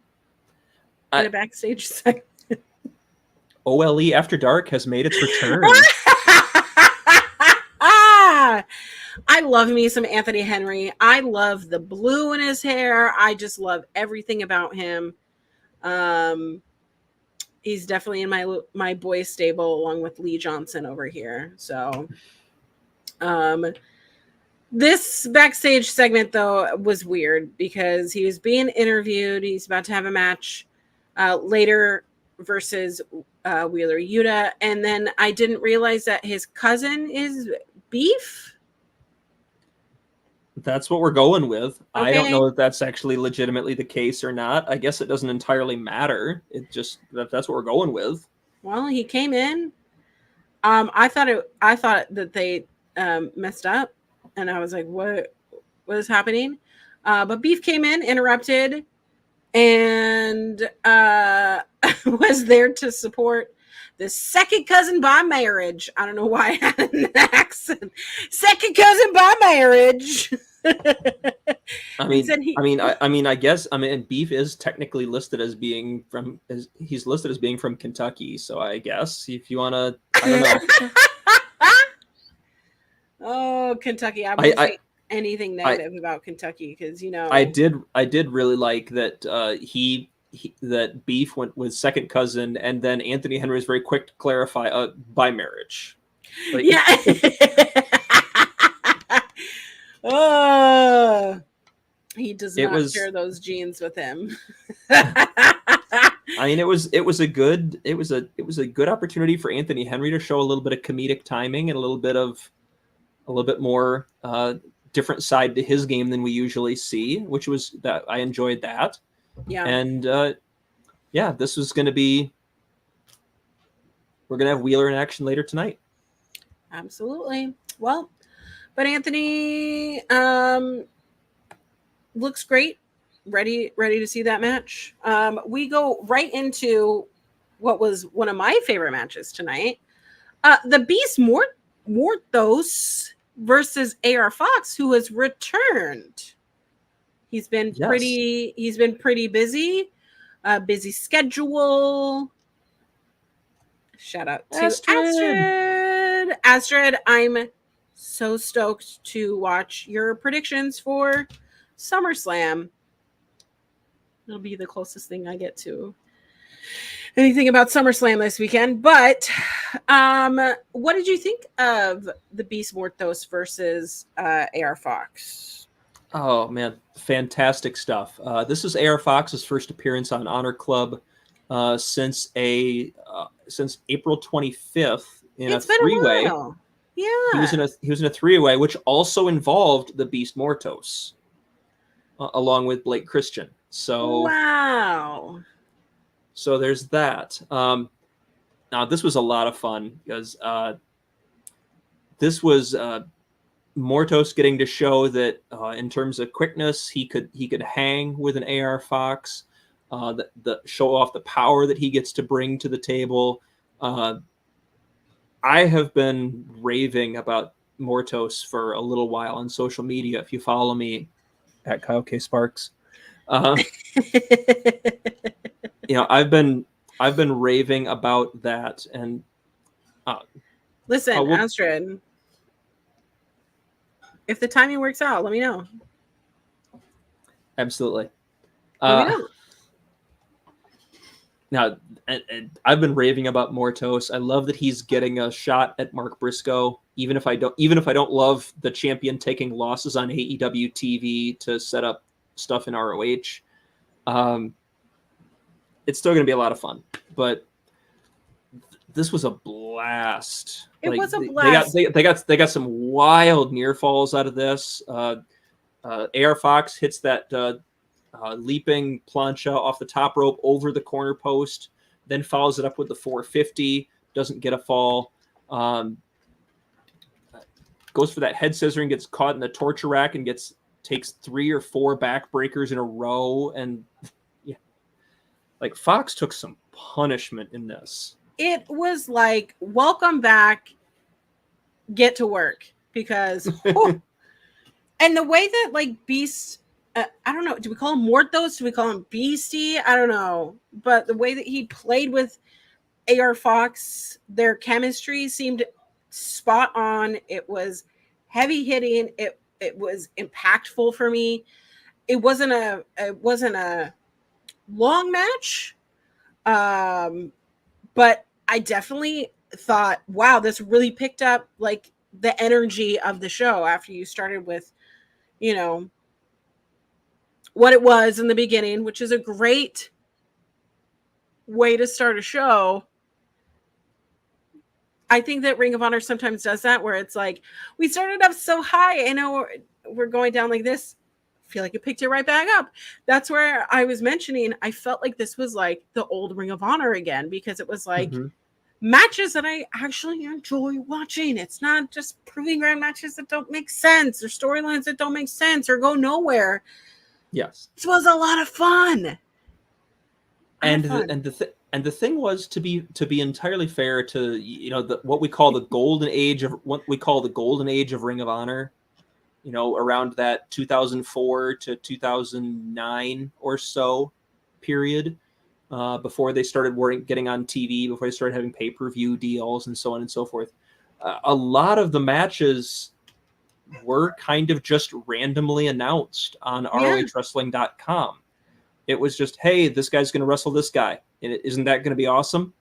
in a backstage segment. OLE After Dark has made its return. I love me some Anthony Henry. I love the blue in his hair. I just love everything about him. He's definitely in my boys stable along with Lee Johnson over here. So this backstage segment though was weird because he was being interviewed. He's about to have a match later versus Wheeler Yuta, and then I didn't realize that his cousin is Beef. That's what we're going with. Okay. I don't know if that's actually legitimately the case or not. I guess it doesn't entirely matter. It just that's what we're going with. Well, he came in. I thought that they messed up, and I was like, what is happening? But Beef came in, interrupted, and was there to support the second cousin by marriage. I don't know why I had an accent. Second cousin by marriage. I guess Beef is technically listed as being from Kentucky. So I guess if you want to, I don't know. Oh, Kentucky! I wouldn't say anything negative about Kentucky because I did really like that that Beef went with second cousin, and then Anthony Henry is very quick to clarify by marriage. Like, yeah. Oh, he does not share those genes with him. I mean, it was a good opportunity for Anthony Henry to show a little bit of comedic timing and a little bit more different side to his game than we usually see, which was that I enjoyed that. Yeah. And this was going to be, we're going to have Wheeler in action later tonight. Absolutely. Well, but Anthony looks great. Ready to see that match. We go right into what was one of my favorite matches tonight. The Beast Mortos versus AR Fox, who has returned. He's been pretty busy. Busy schedule. Shout out to Astrid. I'm so stoked to watch your predictions for SummerSlam. It'll be the closest thing I get to anything about SummerSlam this weekend. But what did you think of the Beast Mortos versus AR Fox? Oh man, fantastic stuff. This is AR Fox's first appearance on Honor Club since April 25th in a three-way. Yeah, he was in a three-way, which also involved the Beast Mortos, along with Blake Christian. So wow. So there's that. Now this was a lot of fun because this was Mortos getting to show that in terms of quickness, he could hang with an AR Fox. The show off the power that he gets to bring to the table. I have been raving about Mortos for a little while on social media. If you follow me at Kyle K. Sparks, I've been raving about that. And listen, Astrid, if the timing works out, let me know. Absolutely. Let me know. Now, and I've been raving about Mortos. I love that he's getting a shot at Mark Briscoe, even if I don't love the champion taking losses on AEW TV to set up stuff in ROH. It's still going to be a lot of fun, but this was a blast. It was a blast. They got some wild near falls out of this. AR Fox hits that leaping plancha off the top rope over the corner post, then follows it up with the 450, doesn't get a fall. Goes for that head scissor and gets caught in the torture rack and takes 3 or 4 backbreakers in a row. And yeah, like Fox took some punishment in this. It was like, welcome back, get to work, because and the way that like Beast, I don't know, do we call him Mortos? Do we call him Beastie? I don't know, but the way that he played with AR Fox, their chemistry seemed spot on. It was heavy hitting. It was impactful for me. It wasn't a long match, but I definitely thought, wow, this really picked up like the energy of the show after you started with, what it was in the beginning, which is a great way to start a show. I think that Ring of Honor sometimes does that, where it's like, we started up so high, I know we're going down like this. I feel like it picked it right back up. That's where I was mentioning, I felt like this was like the old Ring of Honor again, because it was like matches that I actually enjoy watching. It's not just proving ground matches that don't make sense, or storylines that don't make sense or go nowhere. Yes, this was a lot of fun. And And the thing was, to be entirely fair to, you know, what we call the golden age of Ring of Honor, you know, around that 2004 to 2009 or so period, before they started getting on TV, before they started having pay-per-view deals and so on and so forth. A lot of the matches were kind of just randomly announced on ROHWrestling.com. It was just, hey, this guy's going to wrestle this guy. Isn't that going to be awesome?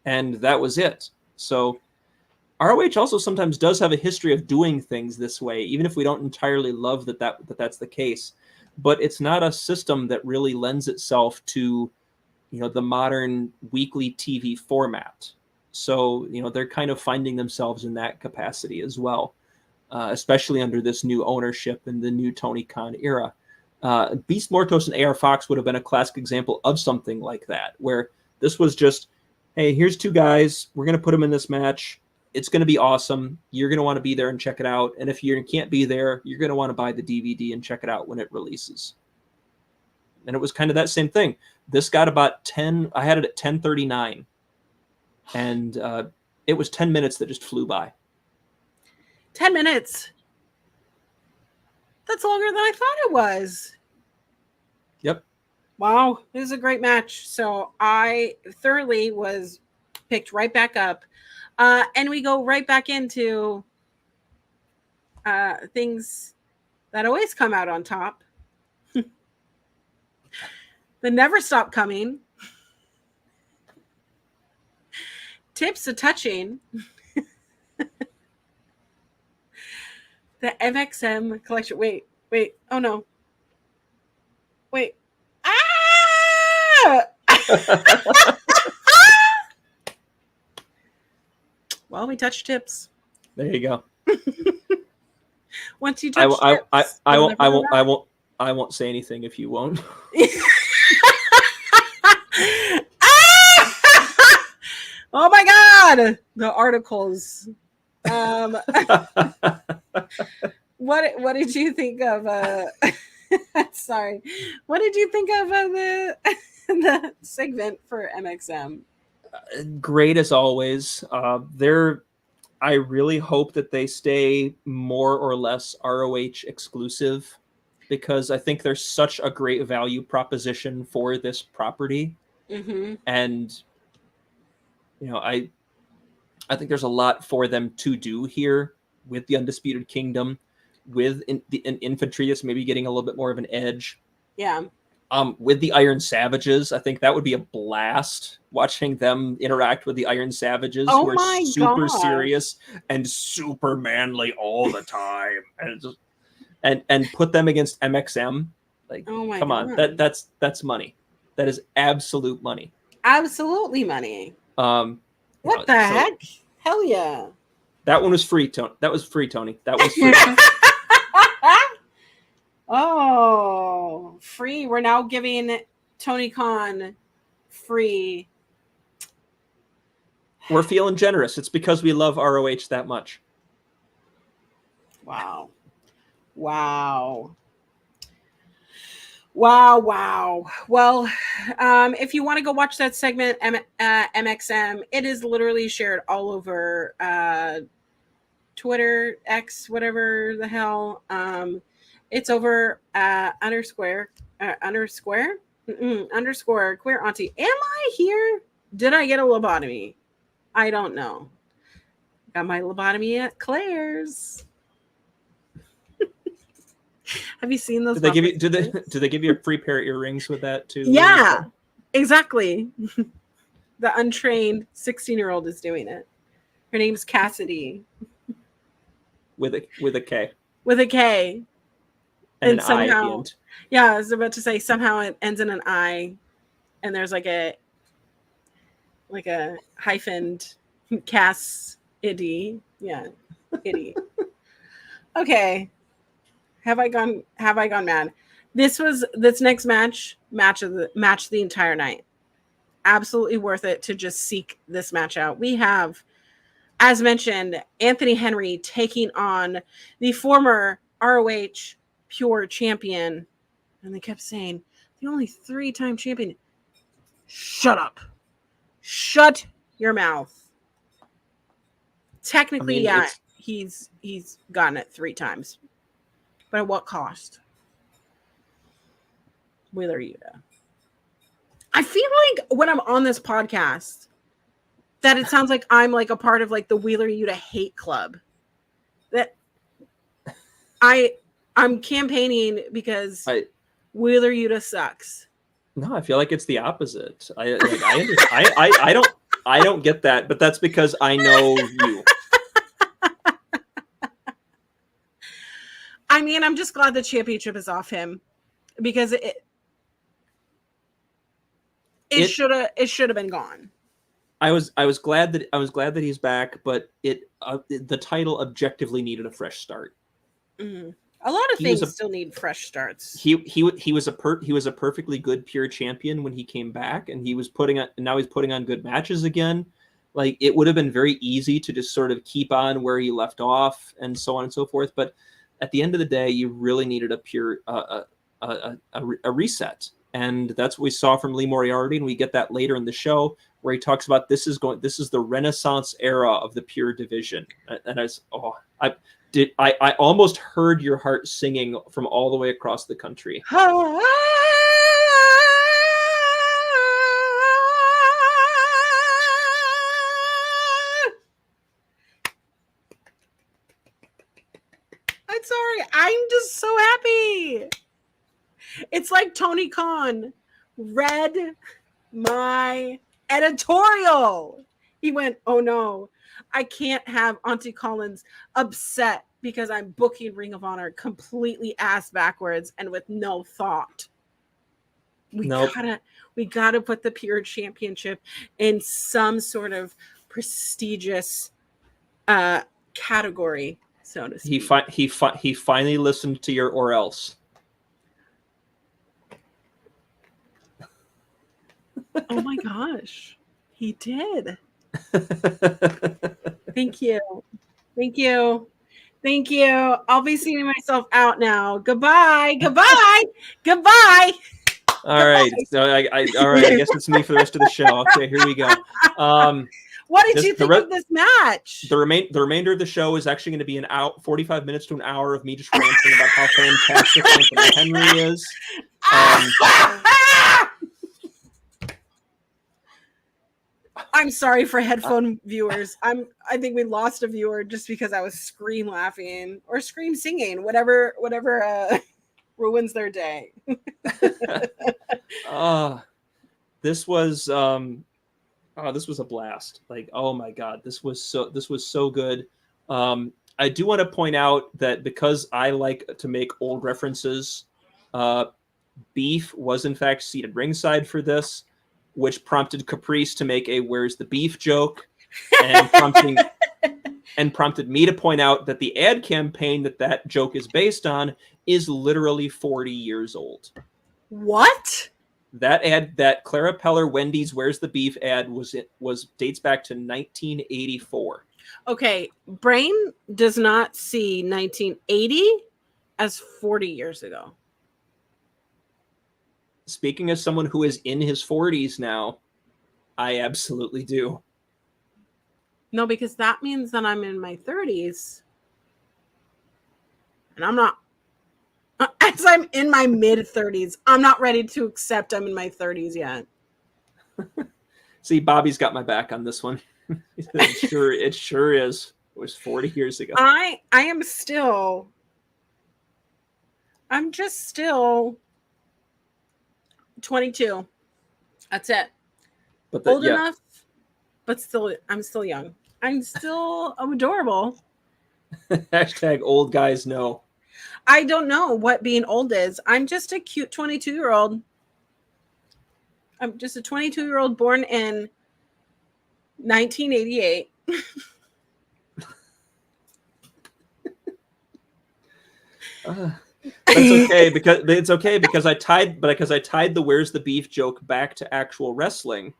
And that was it. So ROH also sometimes does have a history of doing things this way, even if we don't entirely love that's the case. But it's not a system that really lends itself to, you know, the modern weekly TV format. So, you know, they're kind of finding themselves in that capacity as well, especially under this new ownership and the new Tony Khan era. Beast Mortos and AR Fox would have been a classic example of something like that, where this was just, hey, here's two guys. We're going to put them in this match. It's going to be awesome. You're going to want to be there and check it out. And if you can't be there, you're going to want to buy the DVD and check it out when it releases. And it was kind of that same thing. This got about 10. I had it at 10:39. And it was 10 minutes that just flew by. 10 minutes. That's longer than I thought it was. Yep. Wow. This is a great match. So I thoroughly was picked right back up. And we go right back into things that always come out on top. That never stop coming. Tips a touching. The MXM collection. Wait. Oh no. Wait. Ah! Well, we touched tips. There you go. Once you touch tips, I won't say anything if you won't. Oh my God! The articles. What did you think of? Sorry, what did you think of the segment for MXM? Great as always. I really hope that they stay more or less ROH exclusive, because I think there's such a great value proposition for this property. Mm-hmm. And you know, I think there's a lot for them to do here with the Undisputed Kingdom, with an infantry that's maybe getting a little bit more of an edge. Yeah. With the Iron Savages, I think that would be a blast, watching them interact with the Iron Savages, who are super serious and super manly all the time, and put them against MXM. Like, come on, that's money. That is absolute money. Absolutely money. What the heck? Hell yeah. That one was free, Tony. That was free, Tony. That was free. Oh, free. We're now giving Tony Khan free. We're feeling generous. It's because we love ROH that much. Wow. Well, if you want to go watch that segment, MXM, it is literally shared all over Twitter, X, whatever the hell. It's over underscore queer auntie. Am I here? Did I get a lobotomy? I don't know. Got my lobotomy at Claire's. Have you seen those? Did they give you? Do they give you a free pair of earrings with that too? Yeah, exactly. The untrained 16-year-old is doing it. Her name's Cassidy. With a K. With a K. And somehow, I at the end. Yeah, I was about to say somehow it ends in an I, and there's like a hyphened Cassidy. Yeah, itty. Okay. Have I gone mad? This next match the entire night. Absolutely worth it to just seek this match out. We have, as mentioned, Anthony Henry taking on the former ROH Pure Champion. And they kept saying, the only 3-time champion. Shut up. Shut your mouth. Technically, I mean, he's gotten it 3 times. But at what cost? Wheeler Yuta. I feel like when I'm on this podcast that it sounds like I'm like a part of like the Wheeler Yuta hate club. That I'm campaigning because Wheeler Yuta sucks. No, I feel like it's the opposite. I don't get that, but that's because I know you. I mean, I'm just glad the championship is off him because it should have been gone. I was glad that he's back, but the title objectively needed a fresh start. Mm-hmm. A lot of things still need fresh starts. He was a perfectly good pure champion when he came back, and now he's putting on good matches again. Like, it would have been very easy to just sort of keep on where he left off and so on and so forth, but at the end of the day, you really needed a pure a reset. And that's what we saw from Lee Moriarty, and we get that later in the show where he talks about this is the Renaissance era of the pure division. And I almost heard your heart singing from all the way across the country. I'm sorry. I'm just so happy. It's like Tony Khan read my editorial. He went, "Oh no, I can't have Auntie Collins upset because I'm booking Ring of Honor completely ass backwards and with no thought. We gotta put the Pure Championship in some sort of prestigious category, so to speak." He finally listened to your or else. Oh my gosh, he did. Thank you. I'll be seeing myself out now. Goodbye. All right. So all right. I guess it's me for the rest of the show. Okay, here we go. What did you think of this match? The remainder of the show is actually going to be 45 minutes to an hour of me just ranting about how fantastic Anthony Henry is. I'm sorry for headphone viewers. I think we lost a viewer just because I was scream laughing or scream singing, whatever ruins their day. This was a blast. Like, oh my god, this was so good. I do want to point out that because I like to make old references, Beef was in fact seated ringside for this, which prompted Caprice to make a "Where's the beef" joke, and prompted me to point out that the ad campaign that joke is based on is literally 40 years old. What? That ad, that Clara Peller Wendy's "Where's the beef" ad dates back to 1984. Okay, brain does not see 1980 as 40 years ago. Speaking as someone who is in his 40s now, I absolutely do. No, because that means that I'm in my 30s. And I'm not, as I'm in my mid 30s, I'm not ready to accept I'm in my 30s yet. See, Bobby's got my back on this one. It sure is. It was 40 years ago. I'm just still 22. That's it. But old enough, but I'm still young. I'm adorable. Hashtag old guys know. I don't know what being old is. I'm just a cute 22-year-old. I'm just a 22-year-old born in 1988. It's okay because I tied the "Where's the beef" joke back to actual wrestling,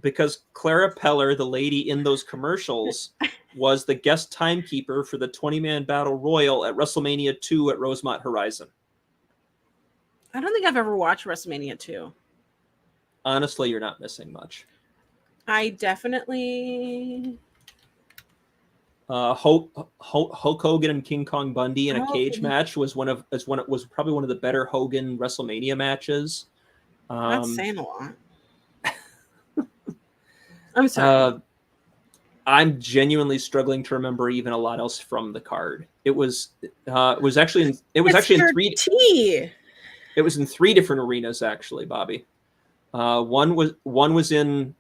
because Clara Peller, the lady in those commercials, was the guest timekeeper for the 20-man battle royal at WrestleMania 2 at Rosemont Horizon. I don't think I've ever watched WrestleMania 2. honestly, you're not missing much. I definitely. Hulk Hogan and King Kong Bundy in a cage Oh. match was probably one of the better Hogan WrestleMania matches. That's saying a lot. I'm sorry. I'm genuinely struggling to remember even a lot else from the card. It was actually in three. Tea. It was in 3 different arenas actually, Bobby. One was in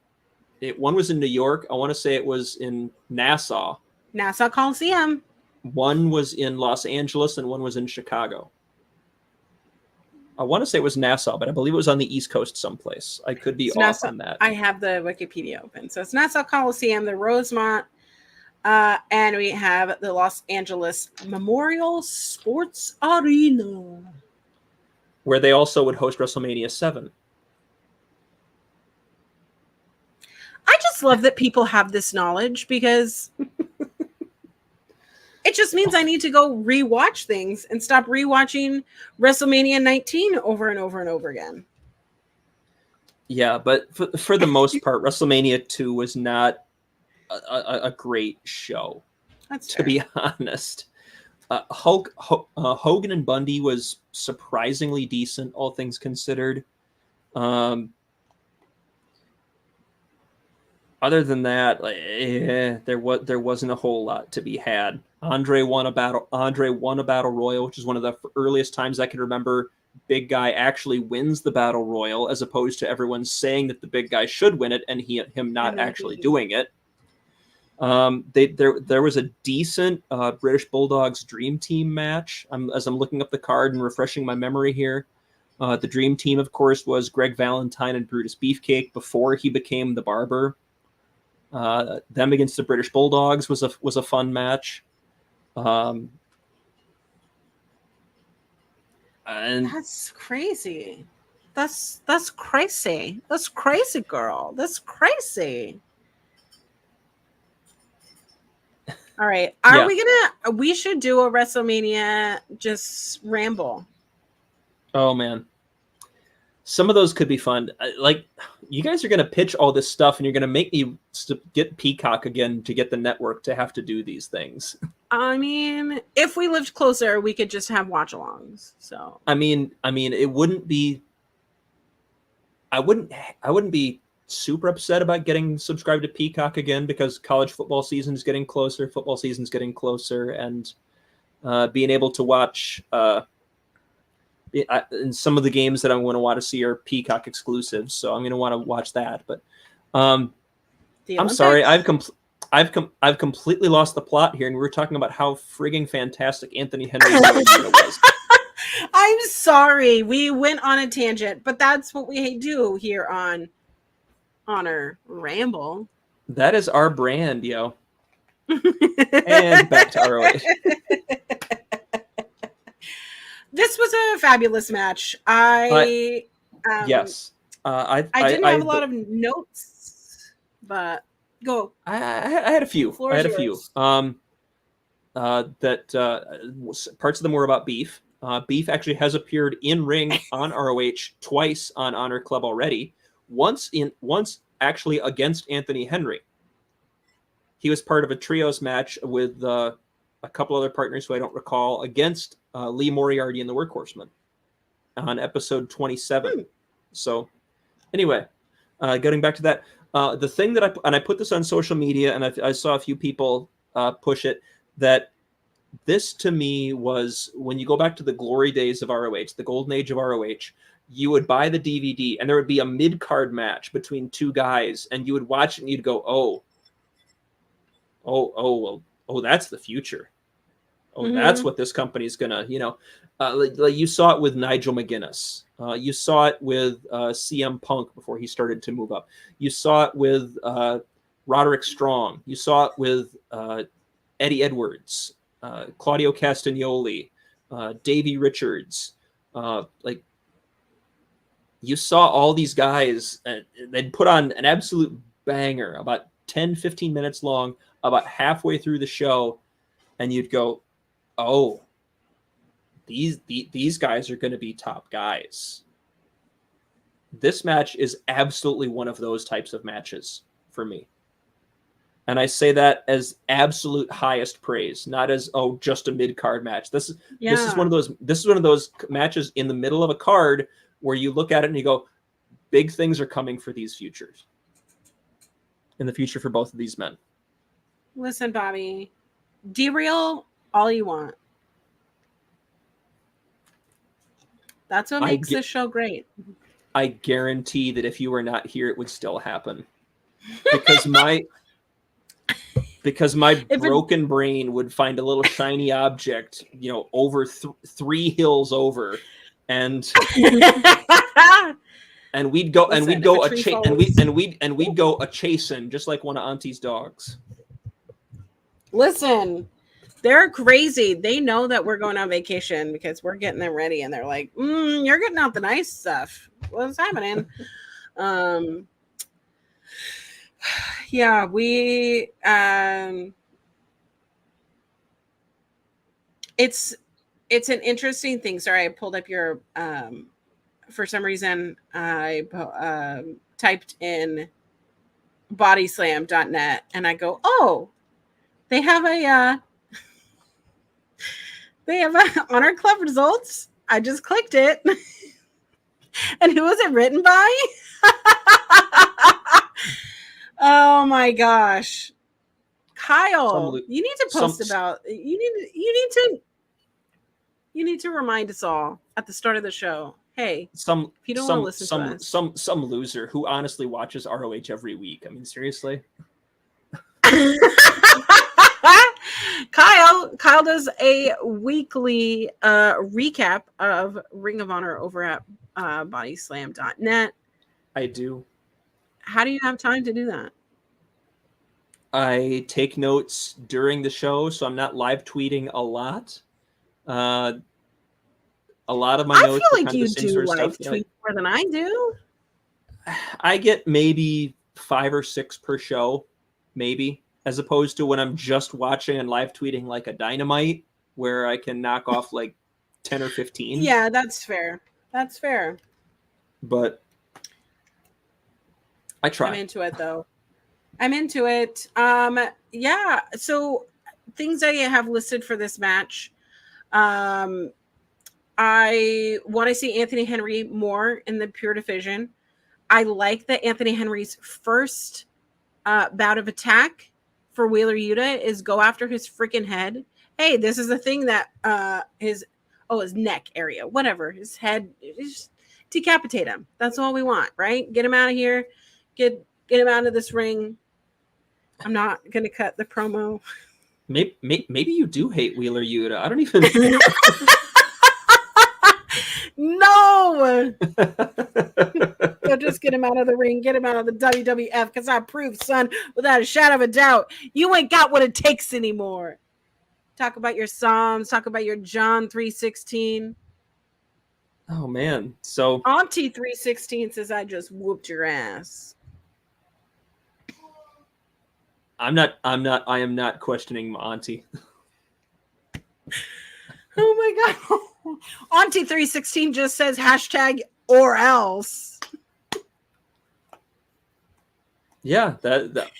New York. I want to say it was in Nassau. Nassau Coliseum. One was in Los Angeles and one was in Chicago. I want to say it was Nassau, but I believe it was on the East Coast someplace. I could be off on that. I have the Wikipedia open. So it's Nassau Coliseum, the Rosemont, and we have the Los Angeles Memorial Sports Arena, where they also would host WrestleMania 7. I just love that people have this knowledge because it just means I need to go rewatch things and stop rewatching WrestleMania 19 over and over and over again. Yeah, but for the most part, WrestleMania 2 was not a great show. That's to be honest. Hogan and Bundy was surprisingly decent, all things considered. Other than that, there wasn't a whole lot to be had. Andre won a battle royal, which is one of the earliest times I can remember big guy actually wins the battle royal, as opposed to everyone saying that the big guy should win it and him not actually doing it. There was a decent British Bulldogs Dream Team match. As I'm looking up the card and refreshing my memory here. The Dream Team, of course, was Greg Valentine and Brutus Beefcake before he became the Barber. Them against the British Bulldogs was a fun match. And that's crazy. That's crazy. That's crazy, girl. That's crazy. All right. We should do a WrestleMania just ramble. Oh man. Some of those could be fun. Like, you guys are going to pitch all this stuff and you're going to make me get Peacock again to get the network to have to do these things. I mean, if we lived closer, we could just have watch-alongs. So I mean, it wouldn't be. I wouldn't be super upset about getting subscribed to Peacock again, because college football season is getting closer. Football season is getting closer, and being able to watch. And some of the games that I'm going to want to see are Peacock exclusives, so I'm going to want to watch that. But I'm sorry, I've completely lost the plot here, and we were talking about how frigging fantastic Anthony Henry was. I'm sorry, we went on a tangent, but that's what we do here on our Ramble. That is our brand, yo. And back to ROH. This was a fabulous match. Yes. I didn't have a lot of notes, but go. I had a few. Parts of them were about Beef. Beef actually has appeared in ring on ROH twice on Honor Club already. Once actually against Anthony Henry. He was part of a trios match with a couple other partners who I don't recall, against Lee Moriarty and the Workhorsemen on episode 27. So anyway, getting back to that, the thing that I put this on social media, and I saw a few people push it, that this to me was, when you go back to the glory days of ROH, the golden age of ROH, you would buy the DVD and there would be a mid-card match between two guys, and you would watch it and you'd go, oh, that's the future. That's what this company's gonna, like you saw it with Nigel McGuinness. You saw it with CM Punk before he started to move up. You saw it with Roderick Strong. You saw it with Eddie Edwards, Claudio Castagnoli, Davey Richards. Like, you saw all these guys, they'd put on an absolute banger, about 10, 15 minutes long, about halfway through the show, and you'd go, oh, these guys are going to be top guys. This match is absolutely one of those types of matches for me. And I say that as absolute highest praise, not as, oh, just a mid-card match. This is one of those matches in the middle of a card where you look at it and you go, big things are coming for these futures. In the future for both of these men. Listen, Bobby, derail all you want. That's what makes this show great. I guarantee that if you were not here, it would still happen. Because my broken brain would find a little shiny object, over 3 hills over, and we'd go a chasing just like one of Auntie's dogs. Listen, they're crazy. They know that we're going on vacation because we're getting them ready, and they're like, "You're getting out the nice stuff. What's happening?" Yeah, we. It's an interesting thing. Sorry, I pulled up your. For some reason, I typed in bodyslam.net, and I go, "Oh, they have a Honor Club results." I just clicked it. And who was it written by? Oh my gosh. Kyle, you need to post about you need to remind us all at the start of the show. Hey, if you don't want to listen to us. Some loser who honestly watches ROH every week. I mean, seriously. Kyle does a weekly recap of Ring of Honor over at bodyslam.net. I do. How do you have time to do that? I take notes during the show, so I'm not live tweeting a lot. A lot of my notes. I feel like you do live tweet more than I do. I get maybe 5 or 6 per show, maybe, as opposed to when I'm just watching and live tweeting like a Dynamite, where I can knock off like 10 or 15. Yeah, that's fair. That's fair. But I try. I'm into it though. I'm into it. Yeah. So things I have listed for this match. I want to see Anthony Henry more in the pure division. I like that Anthony Henry's first bout of attack for Wheeler Yuta is go after his freaking head. Hey, this is a thing that his neck area, whatever, his head, just decapitate him. That's all we want, right? Get him out of here. Get him out of this ring. I'm not gonna cut the promo. Maybe you do hate Wheeler Yuta. I don't even. No. So just get him out of the ring. Get him out of the WWF, because I prove, son, without a shadow of a doubt, you ain't got what it takes anymore. Talk about your Psalms. Talk about your John 3:16. Oh man. So Auntie 3:16 says, "I just whooped your ass." I am not questioning my Auntie. Oh my god. Auntie 3:16 just says hashtag or else. Yeah, that.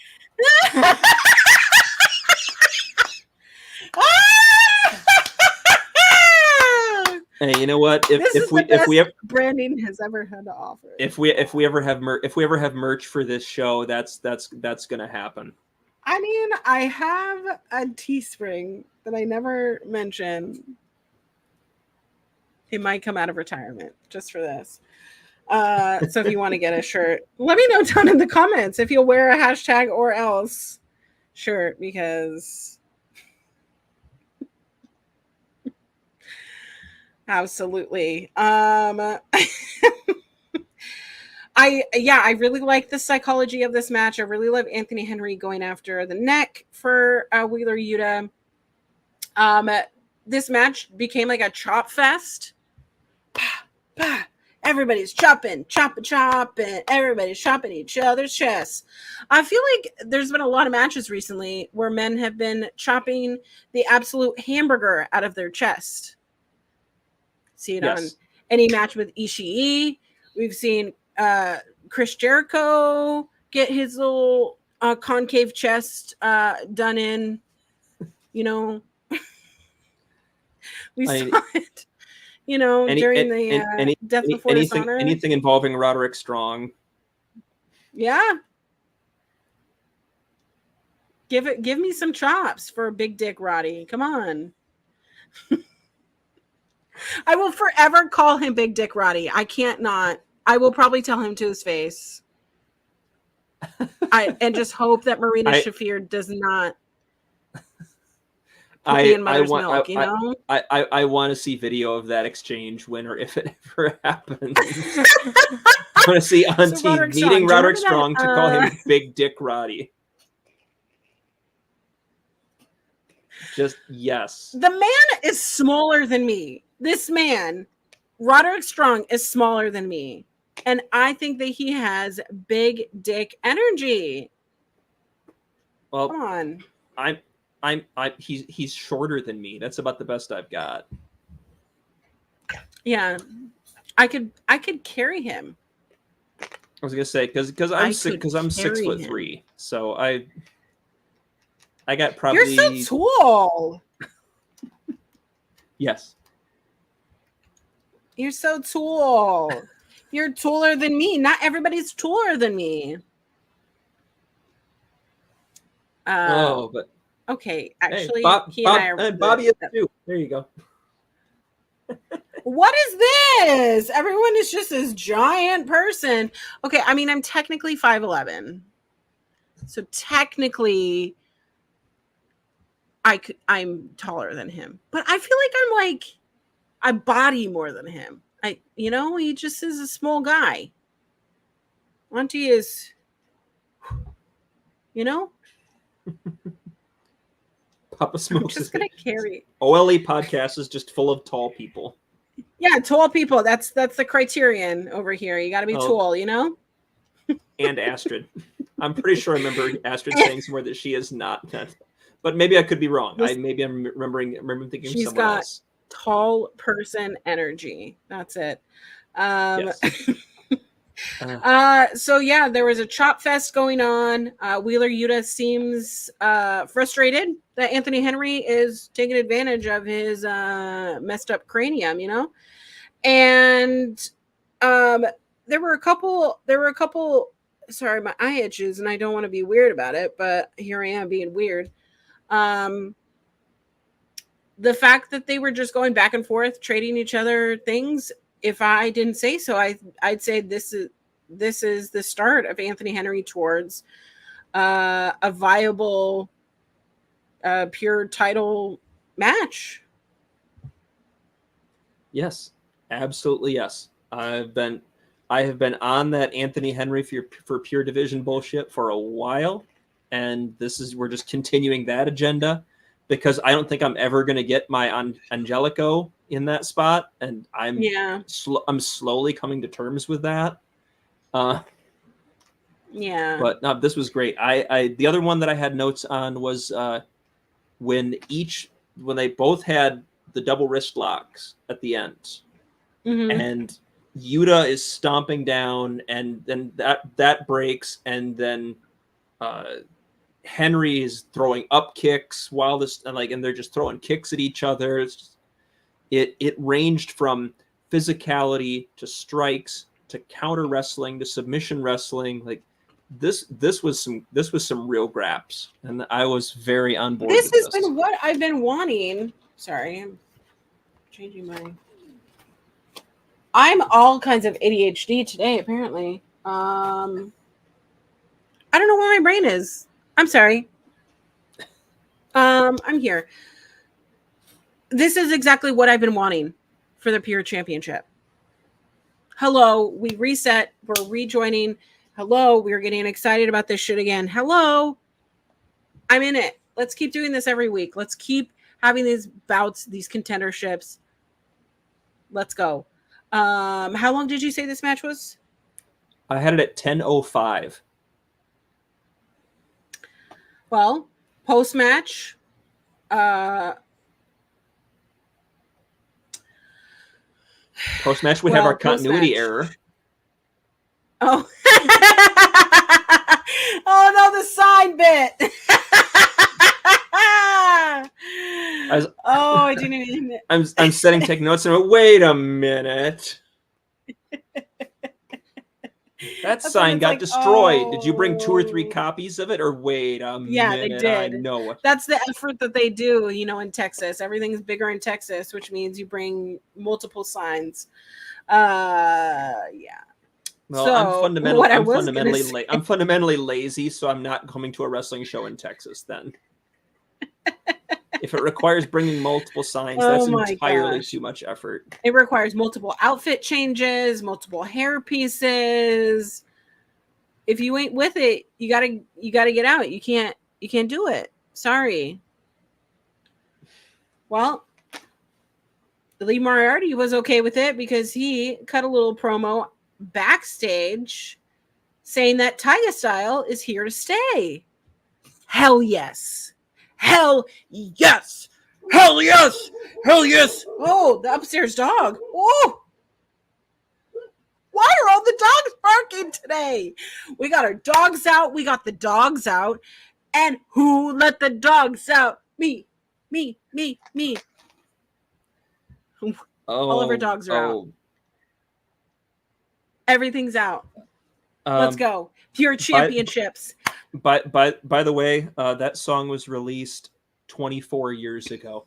Hey, you know what? If we ever branding has ever had to offer. If we ever have merch for this show, that's gonna happen. I mean, I have a Teespring that I never mentioned. It might come out of retirement just for this. So if you want to get a shirt, let me know down in the comments if you'll wear a hashtag or else shirt, because absolutely. I really like the psychology of this match. I really love Anthony Henry going after the neck for Wheeler Yuta. This match became like a chop fest. Everybody's chopping. Everybody's chopping each other's chests. I feel like there's been a lot of matches recently where men have been chopping the absolute hamburger out of their chest. See it on any match with Ishii. We've seen Chris Jericho get his little concave chest done in. You know, we saw it. You know, during the Death Before Dishonor. Anything involving Roderick Strong. Yeah. Give me some chops for Big Dick Roddy. Come on. I will forever call him Big Dick Roddy. I can't not. I will probably tell him to his face. And just hope that Marina Shafir does not put me in mother's milk, you know? I want to see video of that exchange when or if it ever happens. I want to see Auntie meeting Roderick Strong to call him Big Dick Roddy. Just yes. The man is smaller than me. This man, Roderick Strong, is smaller than me. And I think that he has big dick energy. Well, come on. He's shorter than me. That's about the best I've got. Yeah. I could carry him. I was gonna say because I'm 6'3", so I got probably. You're so tall. Yes. You're so tall. You're taller than me. Not everybody's taller than me. But okay. Actually, hey, Bobby is too. There you go. What is this? Everyone is just this giant person. Okay, I mean, I'm technically 5'11", so technically, I'm taller than him. But I feel like I body more than him. He just is a small guy. Auntie is, Papa Smokes. I'm just gonna carry. OLE podcast is just full of tall people. Yeah, tall people. That's the criterion over here. You got to be tall, And Astrid. I'm pretty sure I remember Astrid saying somewhere that she is not that. But maybe I could be wrong. I'm remembering thinking she's someone got else. Tall person energy. That's it. Yes. So yeah, there was a chop fest going on. Wheeler Yuta seems frustrated that Anthony Henry is taking advantage of his messed up cranium, and there were a couple. Sorry, my eye itches, and I don't want to be weird about it, but here I am being weird. The fact that they were just going back and forth, trading each other things. If I didn't say so, I'd say this is the start of Anthony Henry towards a viable, pure title match. Yes, absolutely yes. I have been on that Anthony Henry for pure division bullshit for a while, and we're just continuing that agenda because I don't think I'm ever going to get my Angelico in that spot, and I'm slowly coming to terms with that. Yeah. But no, this was great. The other one that I had notes on was when they both had the double wrist locks at the end, and Yuta is stomping down, and then that breaks, and then Henry is throwing up kicks and they're just throwing kicks at each other. It ranged from physicality to strikes to counter wrestling to submission wrestling. Like this was some real graps, and I was very on board. This has been what I've been wanting. Sorry, I'm changing my. I'm all kinds of ADHD today, apparently. I don't know where my brain is. I'm sorry. I'm here. This is exactly what I've been wanting for the Pure Championship. Hello, we reset. We're rejoining. Hello, we're getting excited about this shit again. Hello, I'm in it. Let's keep doing this every week. Let's keep having these bouts, these contenderships. Let's go. How long did you say this match was? I had it at 10:05. Well, post-match, we have our continuity error. Oh. Oh no, the sign bit. I didn't even. I'm setting taking notes and wait a minute. That sign got destroyed. Did you bring 2 or 3 copies of it, or wait a minute? Yeah, they did. I know. That's the effort that they do, you know, in Texas. Everything's bigger in Texas, which means you bring multiple signs. Yeah. Well, So, I'm fundamentally lazy, so I'm not coming to a wrestling show in Texas then. If it requires bringing multiple signs, that's entirely too much effort. It requires multiple outfit changes, multiple hair pieces. If you ain't with it, you gotta get out. You can't do it. Sorry. Well, Lee Moriarty was okay with it because he cut a little promo backstage saying that Tiger Style is here to stay. Hell yes. Hell yes. Hell yes. Hell yes. Oh, the upstairs dog. Oh. Why are all the dogs barking today? We got our dogs out. We got the dogs out. And who let the dogs out? Me. All of our dogs are out. Everything's out. Let's go. Pure championships. By the way, that song was released 24 years ago.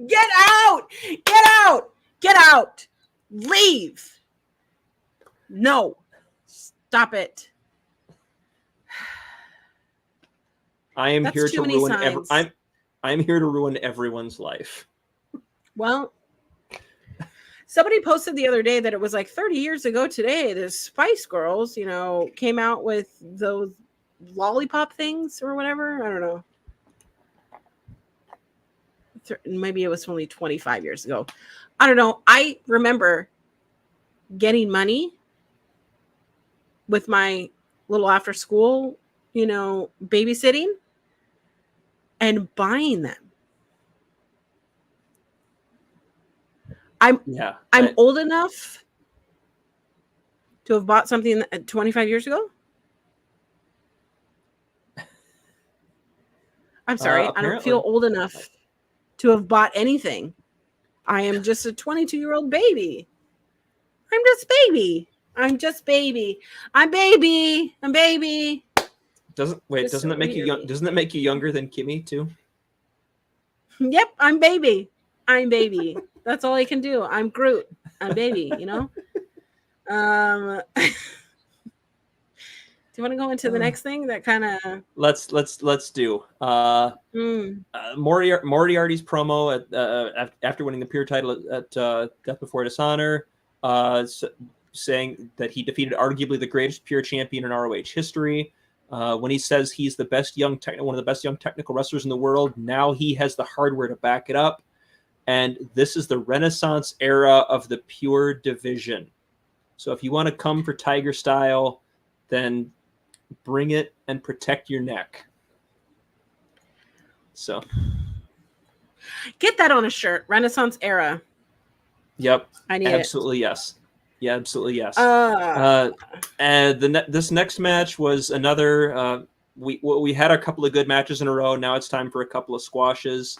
Get out! Get out! Get out! Leave! No. Stop it. I am here to ruin I'm here to ruin everyone's life. Well, somebody posted the other day that it was like 30 years ago today, the Spice Girls, you know, came out with those lollipop things or whatever. I don't know. Maybe it was only 25 years ago. I don't know. I remember getting money with my little after school, you know, babysitting and buying them. I'm old enough to have bought something 25 years ago. I'm sorry. I don't feel old enough to have bought anything. I am just a 22-year-old baby. I'm just baby. I'm baby. Doesn't that make you young? Doesn't that make you younger than Kimmy too? Yep, I'm baby. That's all I can do. I'm Groot. I'm baby, you know? Do you want to go into the next thing? That kind of let's do. Moriarty's promo after winning the pure title at Death Before Dishonor, saying that he defeated arguably the greatest pure champion in ROH history. When he says he's the best one of the best young technical wrestlers in the world, now he has the hardware to back it up. And this is the Renaissance era of the pure division. So if you want to come for Tiger Style, then bring it and protect your neck. So get that on a shirt. Renaissance era. Yep. I need absolutely it. Yes. Yeah, absolutely yes. And this next match was another. We had a couple of good matches in a row. Now it's time for a couple of squashes.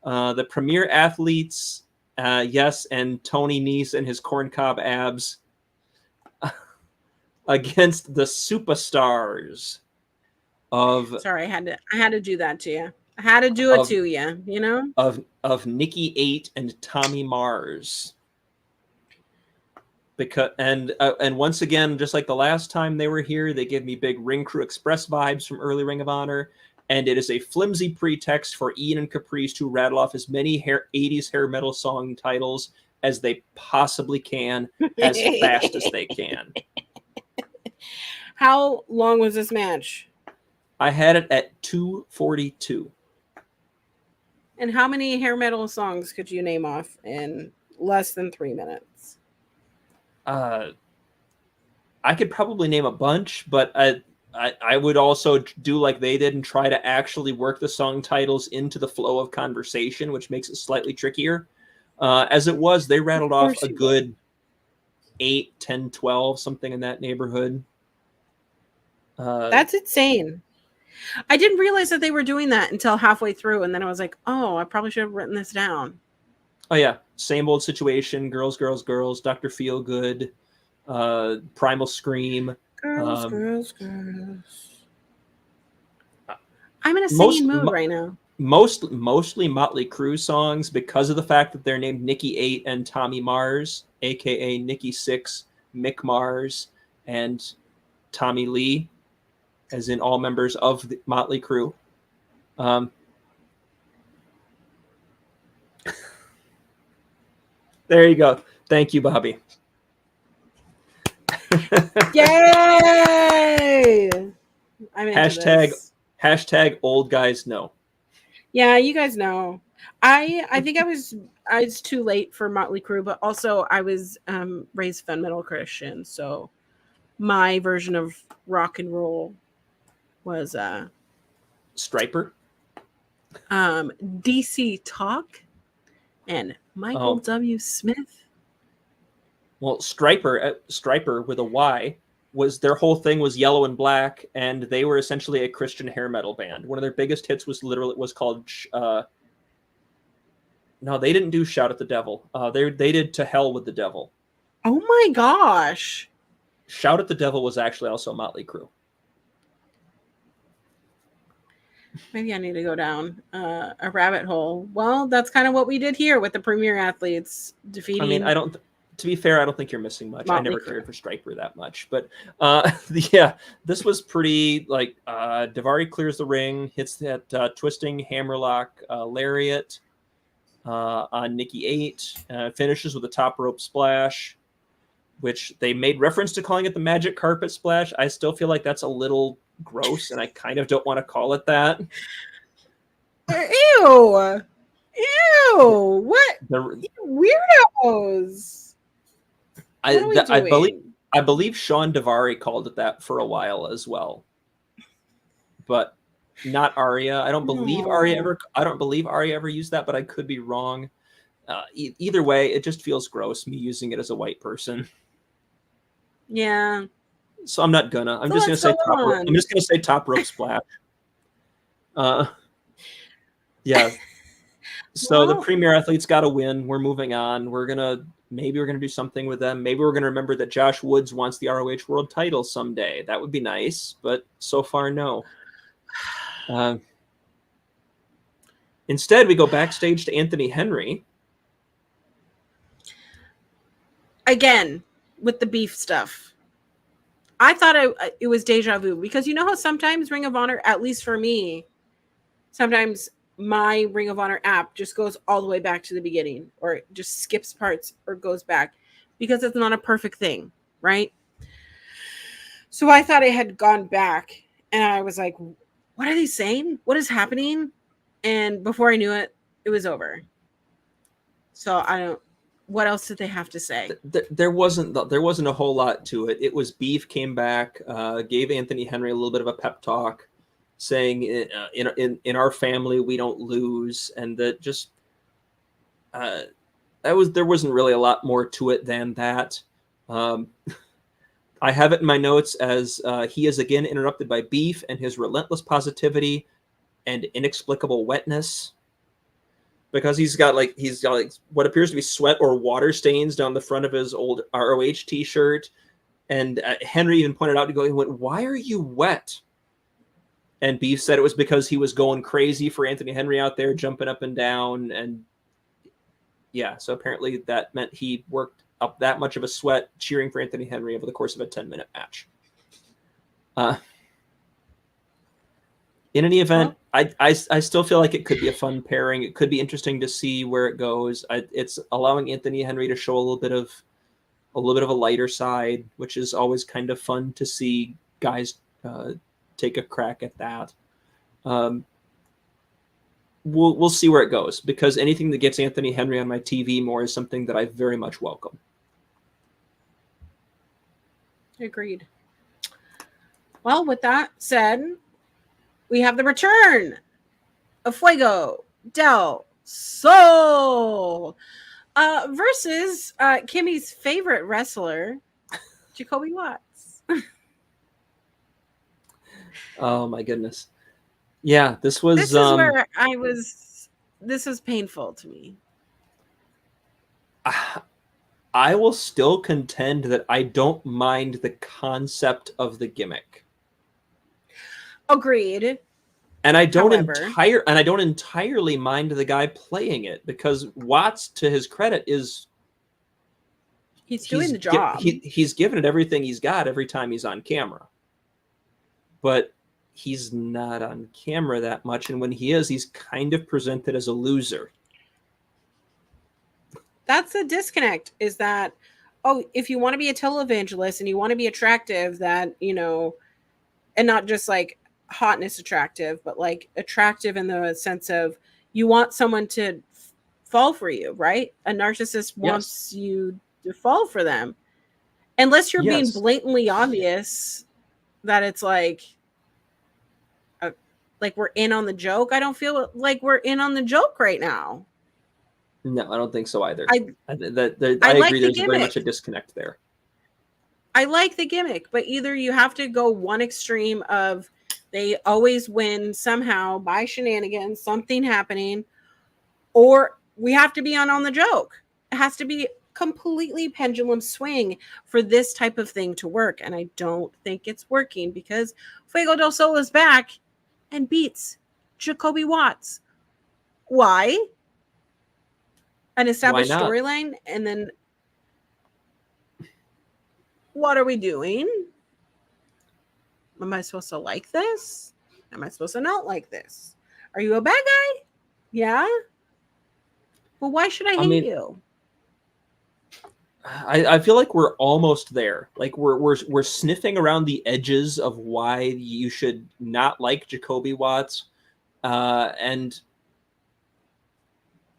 The premier athletes, yes, and Tony Nese and his corncob abs against the superstars of. Sorry, I had to do that to you. I had to do it to you. You know, of Nikki 8 and Tommy Mars. Because and once again, just like the last time they were here, they gave me big Ring Crew Express vibes from early Ring of Honor. And it is a flimsy pretext for Ian and Caprice to rattle off as many 80s hair metal song titles as they possibly can, as fast as they can. How long was this match? I had it at 2:42. And how many hair metal songs could you name off in less than 3 minutes? I could probably name a bunch, but I would also do like they did and try to actually work the song titles into the flow of conversation, which makes it slightly trickier. As it was, they rattled off a good 8, 10, 12, something in that neighborhood. That's insane. I didn't realize that they were doing that until halfway through, and then I was like, oh, I probably should have written this down. Oh yeah, same old situation. Girls, girls, girls. Dr. Feelgood, Primal Scream. Girls, girls, girls. I'm in a singing mood right now. Mostly Motley Crue songs because of the fact that they're named Nikki 8 and Tommy Mars, aka Nikki 6, Mick Mars, and Tommy Lee, as in all members of the Motley Crue. There you go. Thank you, Bobby. Yay! I'm into hashtag old guys know. Yeah, you guys know. I think I was too late for Motley Crue, but also I was raised fundamental Christian, so my version of rock and roll was Striper, DC Talk, and Michael W. Smith. Well, Striper with a Y, was their whole thing was yellow and black, and they were essentially a Christian hair metal band. One of their biggest hits was called no, they didn't do Shout at the Devil. They did To Hell with the Devil. Oh my gosh. Shout at the Devil was actually also Motley Crue. Maybe I need to go down a rabbit hole. Well, that's kind of what we did here with the premier athletes defeating. I mean, to be fair, I don't think you're missing much. Motley I never Crue. cared for Striper that much, but yeah, this was pretty like Daivari clears the ring, hits that twisting hammerlock lariat on Nikki 8, finishes with a top rope splash, which they made reference to calling it the magic carpet splash. I still feel like that's a little gross, and I kind of don't want to call it that. Ew! What? Weirdos! I believe Sean Daivari called it that for a while as well, but not Arya. I don't believe Arya ever used that, but I could be wrong. Either way, it just feels gross me using it as a white person. Yeah. So I'm not gonna. I'm just gonna say top rope splash. Yeah. So the premier athletes got a win. We're moving on. Maybe we're gonna do something with them. Maybe we're gonna remember that Josh Woods wants the ROH World Title someday. That would be nice, but so far no. Instead, we go backstage to Anthony Henry. Again, with the beef stuff. I thought it was deja vu because you know how sometimes Ring of Honor, at least for me, sometimes my Ring of Honor app just goes all the way back to the beginning or it just skips parts or goes back because it's not a perfect thing, right? So I thought it had gone back and I was like, what are they saying? What is happening? And before I knew it, it was over. So what else did they have to say? There wasn't a whole lot to it. It was Beef came back, gave Anthony Henry a little bit of a pep talk, saying in our family we don't lose, and that just there wasn't really a lot more to it than that. I have it in my notes as he is again interrupted by Beef and his relentless positivity and inexplicable wetness. Because he's got what appears to be sweat or water stains down the front of his old ROH t-shirt. And Henry even pointed out he went, "Why are you wet?" And Beef said it was because he was going crazy for Anthony Henry out there, jumping up and down. And yeah, so apparently that meant he worked up that much of a sweat cheering for Anthony Henry over the course of a 10-minute match. In any event, I still feel like it could be a fun pairing. It could be interesting to see where it goes. It's allowing Anthony Henry to show a little bit of a lighter side, which is always kind of fun to see guys take a crack at that. We'll see where it goes, because anything that gets Anthony Henry on my TV more is something that I very much welcome. Agreed. Well, with that said, we have the return of Fuego del Sol. Versus Kimmy's favorite wrestler, Jacoby Watts. Oh my goodness. Yeah, this was This is where I was. This was painful to me. I will still contend that I don't mind the concept of the gimmick. Agreed. And I don't However, entirely mind the guy playing it, because Watts, to his credit, is he's doing the job. He's given it everything he's got every time he's on camera. But he's not on camera that much, and when he is, he's kind of presented as a loser. That's the disconnect, is that, oh, if you want to be a televangelist and you want to be attractive, that, you know, and not just like hotness attractive, but like attractive in the sense of you want someone to fall for you, right? A narcissist wants you to fall for them. Unless you're being blatantly obvious that it's like we're in on the joke. I don't feel like we're in on the joke right now. No, I don't think so either. I agree. Like there's very much a disconnect there. I like the gimmick, but either you have to go one extreme of they always win somehow by shenanigans, something happening, or we have to be on the joke. It has to be completely pendulum swing for this type of thing to work. And I don't think it's working, because Fuego del Sol is back and beats Jacoby Watts. Why? An established storyline, and then what are we doing? Am I supposed to like this? Am I supposed to not like this? Are you a bad guy? Yeah. Well, why should I hate you? I feel like we're almost there. Like we're sniffing around the edges of why you should not like Jacoby Watts. And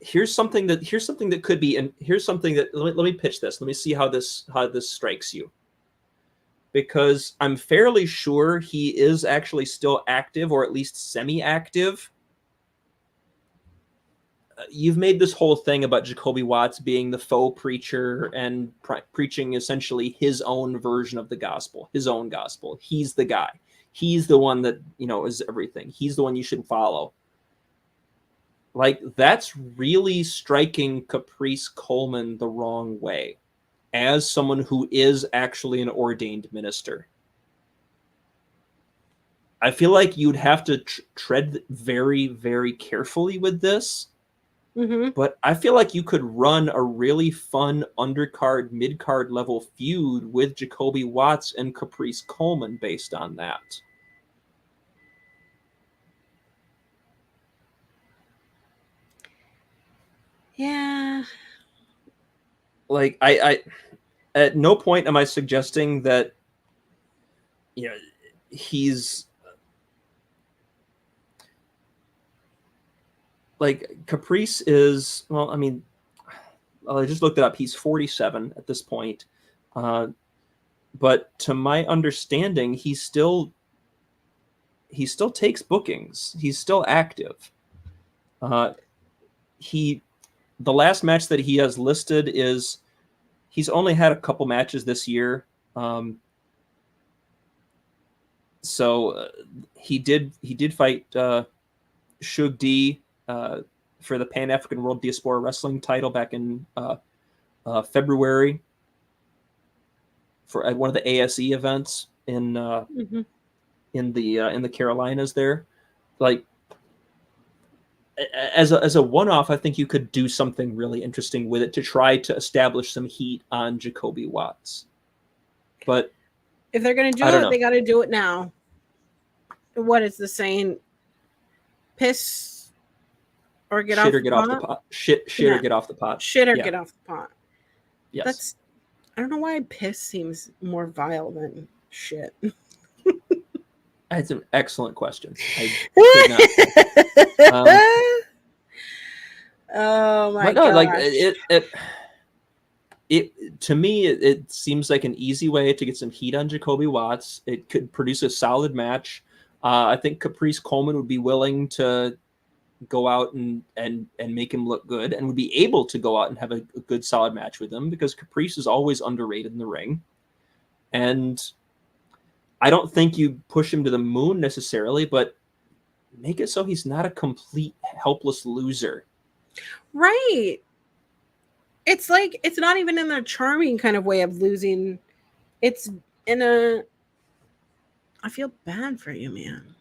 here's something that could be, and here's something that let me pitch this. Let me see how this strikes you. Because I'm fairly sure he is actually still active, or at least semi-active. You've made this whole thing about Jacoby Watts being the faux preacher and preaching essentially his own version of the gospel, his own gospel. He's the guy. He's the one that, you know, is everything. He's the one you should follow. Like, that's really striking Caprice Coleman the wrong way, as someone who is actually an ordained minister. I feel like you'd have to tread very, very carefully with this. Mm-hmm. But I feel like you could run a really fun undercard, mid-card level feud with Jacoby Watts and Caprice Coleman based on that. Yeah. Like, I at no point am I suggesting that, you know, he's like, Caprice is, well, I mean, I just looked it up. He's 47 at this point. But to my understanding, he still takes bookings. He's still active. The last match that he has listed is, he's only had a couple matches this year. So he did fight Shug D for the Pan African World Diaspora Wrestling title back in February for one of the ASE events in the Carolinas there. Like, as a one-off, I think you could do something really interesting with it to try to establish some heat on Jacoby Watts. But if they're going to do it, they got to do it now. What is the saying? Piss or get off the pot? Shit or get off the pot. Shit or get off the pot. Yes. I don't know why piss seems more vile than shit. That's an excellent question. I could not. Oh my god! No, like it to me, it seems like an easy way to get some heat on Jacoby Watts. It could produce a solid match. I think Caprice Coleman would be willing to go out and make him look good, and would be able to go out and have a good solid match with him, because Caprice is always underrated in the ring. And I don't think you push him to the moon necessarily, but make it so he's not a complete helpless loser. Right. It's like, it's not even in their charming kind of way of losing. It's in a, I feel bad for you, man.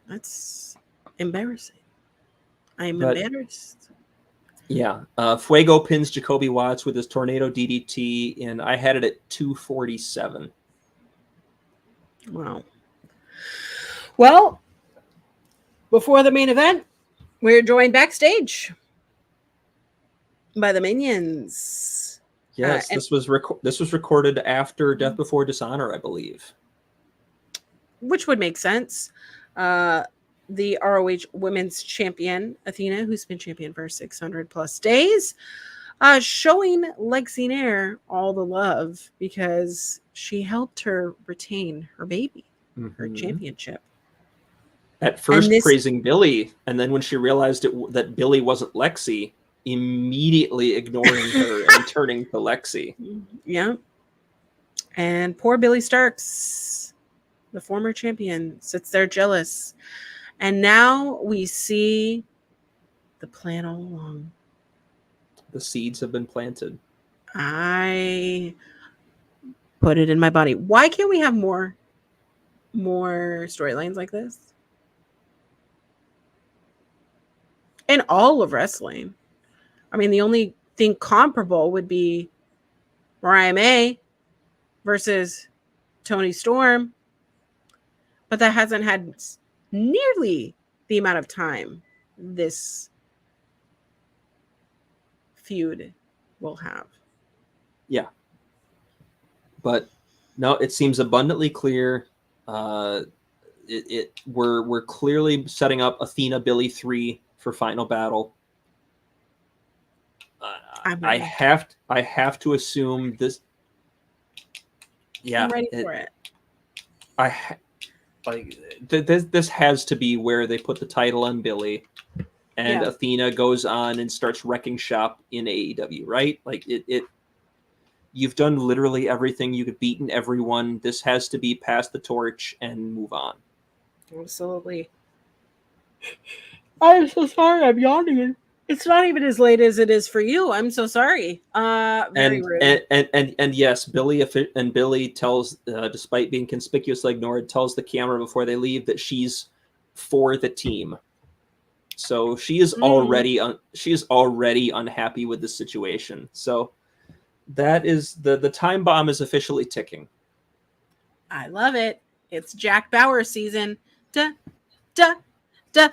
That's embarrassing. I'm embarrassed. Yeah. Fuego pins Jacoby Watts with his tornado DDT, and I had it at 247. Wow. Well, before the main event, we're joined backstage by the Minions. Yes, this was recorded after Death Before Dishonor, I believe. Which would make sense. The ROH Women's Champion, Athena, who's been champion for 600 plus days, showing Lexi Nair all the love because she helped her retain her baby, her championship. At first praising Billy, and then when she realized that Billy wasn't Lexi, immediately ignoring her and turning to Lexi. Yeah. And poor Billy Starks, the former champion, sits there jealous. And now we see the plan all along. The seeds have been planted. I put it in my body. Why can't we have more storylines like this? In all of wrestling. I mean, the only thing comparable would be Mariah May versus Toni Storm. But that hasn't had nearly the amount of time this feud will have. Yeah. But no, it seems abundantly clear. We're clearly setting up Athena Billy 3 for Final Battle. I have to assume this. Yeah, I'm ready for it. This has to be where they put the title on Billy, and Athena goes on and starts wrecking shop in AEW, right? Like it. You've done literally everything. You've beaten everyone. This has to be pass the torch and move on. Absolutely. I'm so sorry. I'm yawning. It's not even as late as it is for you. I'm so sorry. Very rude. And yes, Billy tells, despite being conspicuously ignored, tells the camera before they leave that she's for the team. So she is already unhappy with the situation. So that is the time bomb is officially ticking. I love it. It's Jack Bauer season. Da, da, da,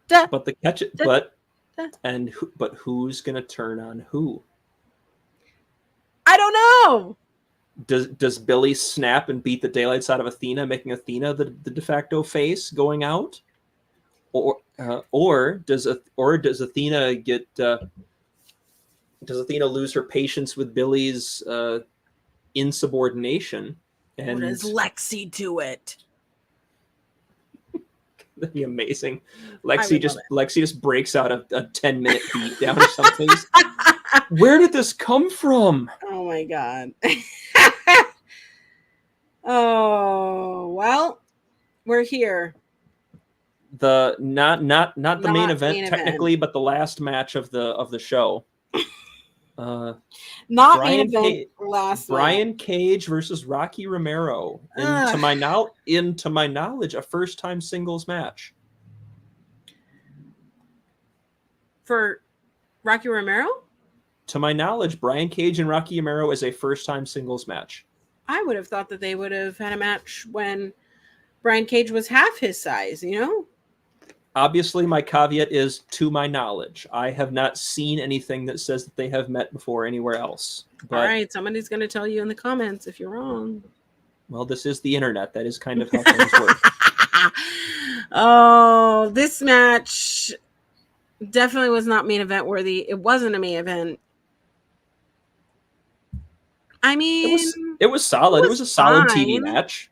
da. But the catch it, but who's gonna turn on who? I don't know. Does Billy snap and beat the daylights out of Athena, making Athena the de facto face going out, or does Athena get? Does Athena lose her patience with Billy's insubordination? And does Lexi do it? That'd be amazing. Lexi just breaks out a 10-minute beat down or something. Where did this come from? Oh my god. Oh well, we're here. The not the main event technically, but the last match of the show. Not main event. Brian Cage versus Rocky Romero. To my knowledge, a first-time singles match for Rocky Romero. To my knowledge, Brian Cage and Rocky Romero is a first-time singles match. I would have thought that they would have had a match when Brian Cage was half his size. You know. Obviously, my caveat is to my knowledge. I have not seen anything that says that they have met before anywhere else. But, all right, somebody's going to tell you in the comments if you're wrong. Well, this is the internet. That is kind of how things work. Oh, this match definitely was not main event worthy. It wasn't a main event. I mean, it was solid. It was a solid TV match.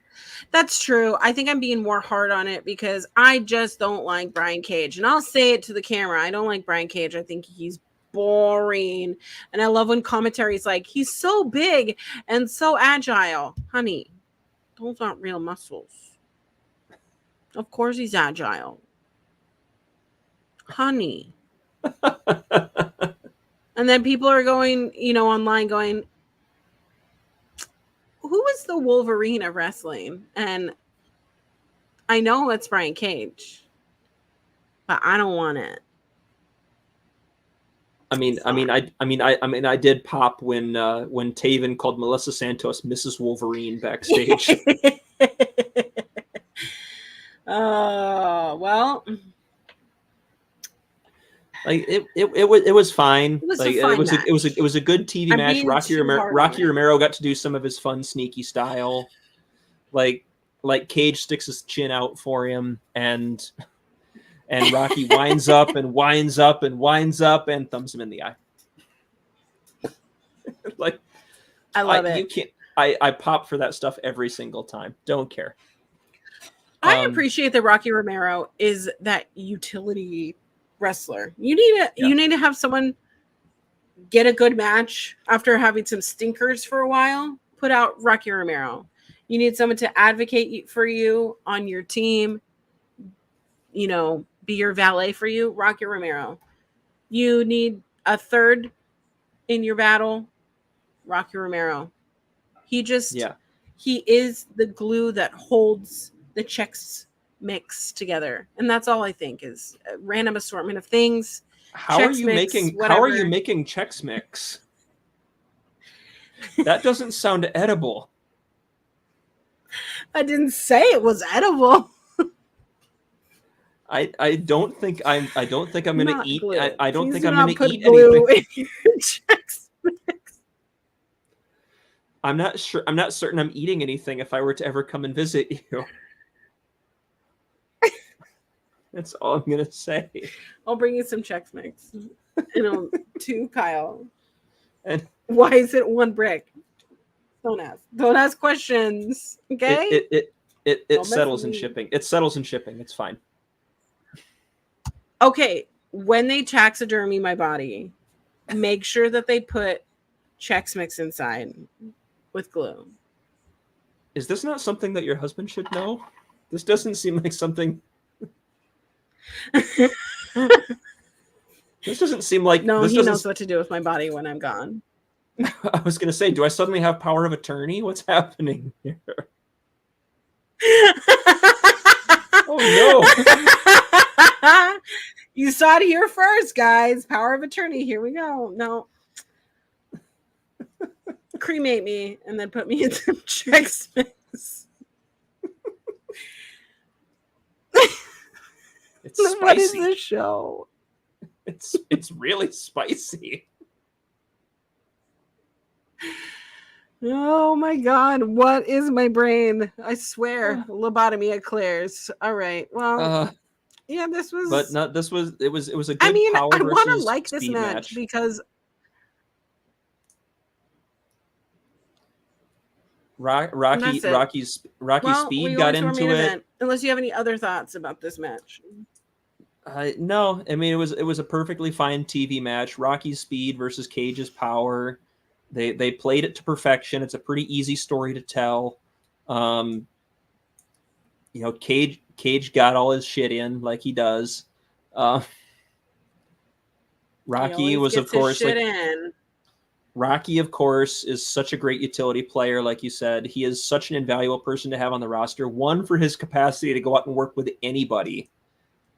That's true. I think I'm being more hard on it because I just don't like Brian Cage. And I'll say it to the camera. I don't like Brian Cage. I think he's boring. And I love when commentary's like, he's so big and so agile. Honey, those aren't real muscles. Of course he's agile. Honey. And then people are going, online going, who is the Wolverine of wrestling? And I know it's Brian Cage, but I don't want it. I did pop when Taven called Melissa Santos Mrs. Wolverine backstage. Oh, well. Like it was fine. It was like a fine it was a good TV match. Rocky Romero got to do some of his fun sneaky style. Like Cage sticks his chin out for him, and Rocky winds up and winds up and winds up and thumbs him in the eye. Like I love it. You can't. I pop for that stuff every single time. Don't care. I appreciate that Rocky Romero is that utility wrestler. You need to have someone get a good match after having some stinkers for a while. Put out Rocky Romero. You need someone to advocate for you on your team. Be your valet for you, Rocky Romero. You need a third in your battle, Rocky Romero. He is the glue that holds the Chex Mix together, and that's all I think is a random assortment of things. How are you making Chex Mix? That doesn't sound edible. I didn't say it was edible. I don't think I'm going to eat. I don't think I'm going to eat glue anything. In your Chex Mix. I'm not sure. I'm not certain I'm eating anything if I were to ever come and visit you. That's all I'm going to say. I'll bring you some Chex Mix. And to Kyle. And why is it one brick? Don't ask. Don't ask questions. Okay? It settles in shipping. It settles in shipping. It's fine. Okay. When they taxidermy my body, make sure that they put Chex Mix inside with glue. Is this not something that your husband should know? This doesn't seem like something. This doesn't seem like. No, he knows what to do with my body when I'm gone. I was going to say, do I suddenly have power of attorney? What's happening here? Oh no. You saw it here first, guys. Power of attorney. Here we go. No. Cremate me and then put me in some Chex Mix. It's spicy. What is this show? It's really spicy. Oh my God. What is my brain? I swear. Lobotomy at Claire's. All right. Well, yeah, this was. But not this was. It was a good. Power I want to versus like this speed match because Rocky's speed got into it. Unless you have any other thoughts about this match. No, I mean it was a perfectly fine TV match. Rocky's speed versus Cage's power. They played it to perfection. It's a pretty easy story to tell. Cage got all his shit in like he does. Rocky was of course Rocky, of course, is such a great utility player, like you said. He is such an invaluable person to have on the roster. One, for his capacity to go out and work with anybody.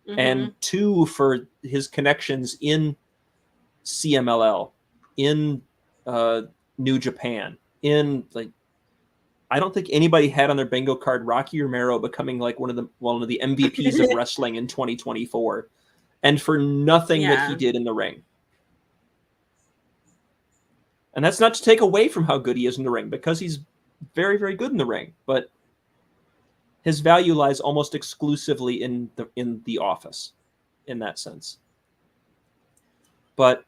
Mm-hmm. And two, for his connections in CMLL, in New Japan, I don't think anybody had on their bingo card Rocky Romero becoming like one of the MVPs of wrestling in 2024, and for nothing that he did in the ring. And that's not to take away from how good he is in the ring, because he's very, very good in the ring. But his value lies almost exclusively in the office, in that sense. But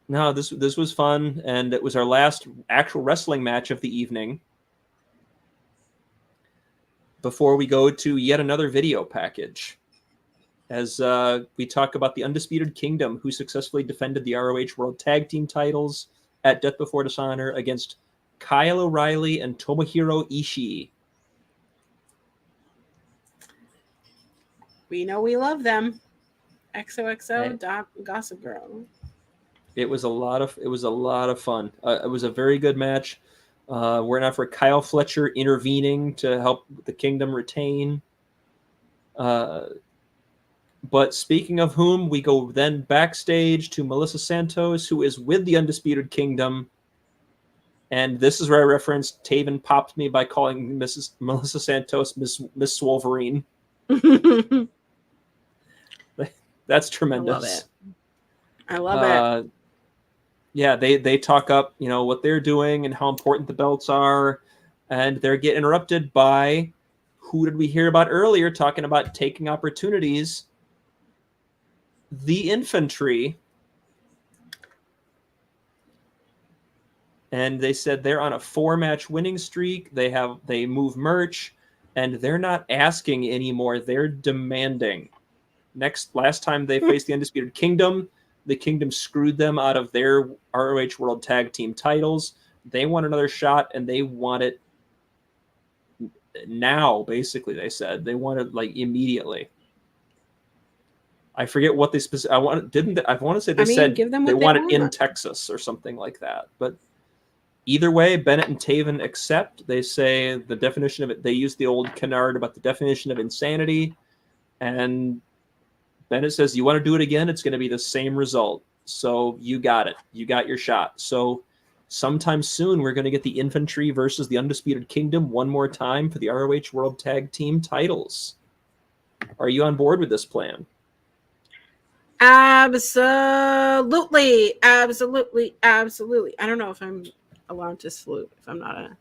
no, this was fun, and it was our last actual wrestling match of the evening. before we go to yet another video package. As we talk about the Undisputed Kingdom, who successfully defended the ROH World Tag Team titles at Death Before Dishonor against Kyle O'Reilly and Tomohiro Ishii. We know we love them. XOXO Gossip Girl. It was a lot of fun. It was a very good match. Were not for Kyle Fletcher intervening to help the Kingdom retain. But speaking of whom, we go then backstage to Melissa Santos, who is with the Undisputed Kingdom. And this is where I referenced Taven popped me by calling Melissa Santos Miss Wolverine. That's tremendous. I love it. Yeah, they talk up, what they're doing and how important the belts are, and they get interrupted by who did we hear about earlier talking about taking opportunities? The Infantry. And they said they're on a 4-match winning streak. They move merch, and they're not asking anymore. They're demanding. Last time they faced the Undisputed Kingdom, the Kingdom screwed them out of their ROH World Tag Team titles. They want another shot, and they want it now, basically, they said. They want it, immediately. I forget what they specifically... I want to say said give them they what want they it in want. Texas or something like that. But either way, Bennett and Taven accept. They say the definition of it... They use the old canard about the definition of insanity, and Bennett says, you want to do it again? It's going to be the same result. So you got it. You got your shot. So sometime soon, we're going to get the Infantry versus the Undisputed Kingdom one more time for the ROH World Tag Team titles. Are you on board with this plan? Absolutely. Absolutely. Absolutely. I don't know if I'm allowed to salute if I'm not a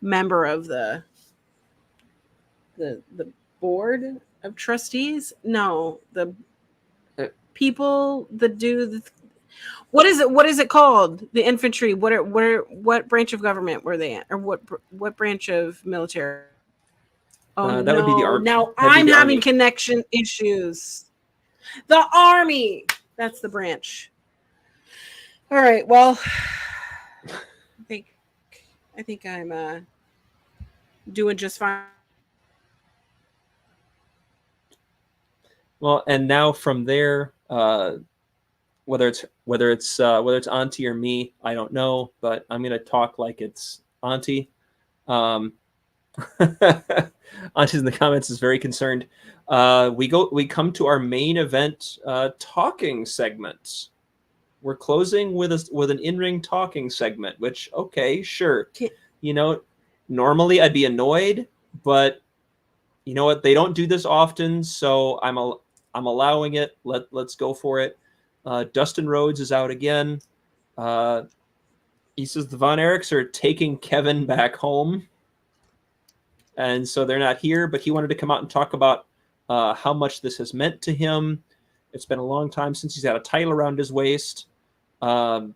member of the board of trustees. No, the people that do what is it called? The infantry. What branch of government were they in, or what branch of military? Oh, that would be the army. Now I'm having connection issues. The army. That's the branch. All right. Well, I think I'm doing just fine. Well, and now from there, whether it's Auntie or me, I don't know, but I'm gonna talk like it's Auntie. Auntie's in the comments is very concerned. We come to our main event talking segment. We're closing with an in-ring talking segment, which okay, sure. Normally I'd be annoyed, but you know what? They don't do this often, so I'm allowing it. Let's go for it. Dustin Rhodes is out again. He says the Von Erichs are taking Kevin back home, and so they're not here. But he wanted to come out and talk about how much this has meant to him. It's been a long time since he's had a title around his waist. The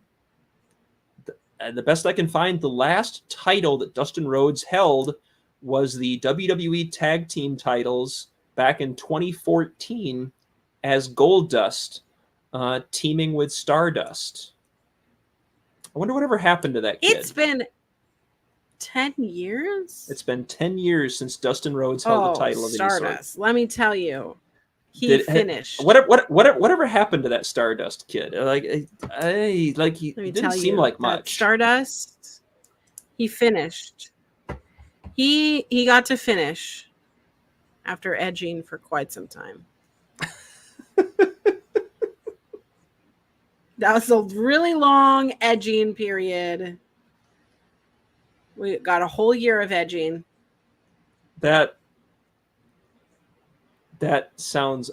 best I can find, the last title that Dustin Rhodes held was the WWE Tag Team titles back in 2014 as Goldust, teaming with Stardust. I wonder whatever happened to that kid. It's been 10 years? It's been 10 years since Dustin Rhodes held the title of Stardust. any sort. Let me tell you. He finished. Whatever happened to that Stardust kid? He didn't seem like much. Stardust, he finished. He got to finish after edging for quite some time. That was a really long edging period. We got a whole year of edging. That sounds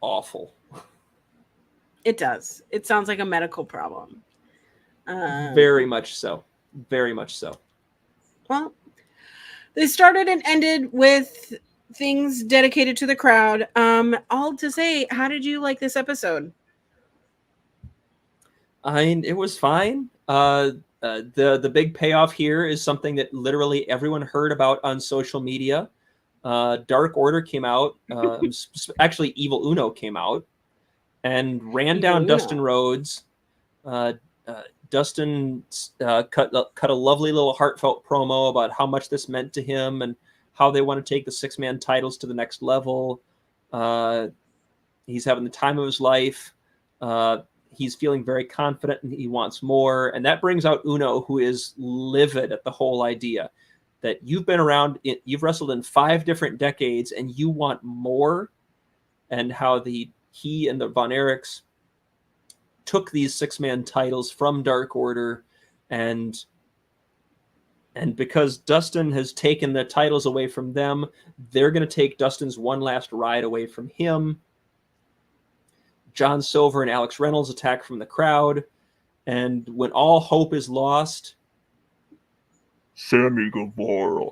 awful. It does. It sounds like a medical problem. Very much so. Very much so. Well, they started and ended with things dedicated to the crowd. All to say, how did you like this episode? It was fine. the big payoff here is something that literally everyone heard about on social media. Dark Order came out. Actually, Evil Uno came out and ran down Dustin Rhodes. Dustin cut a lovely little heartfelt promo about how much this meant to him and how they want to take the six-man titles to the next level. He's having the time of his life. He's feeling very confident and he wants more. And that brings out Uno, who is livid at the whole idea that you've been around, you've wrestled in 5 different decades and you want more. And how he and the Von Erichs took these 6-man titles from Dark Order, and because Dustin has taken the titles away from them, they're going to take Dustin's one last ride away from him. John Silver and Alex Reynolds attack from the crowd, and when all hope is lost, Sammy Guevara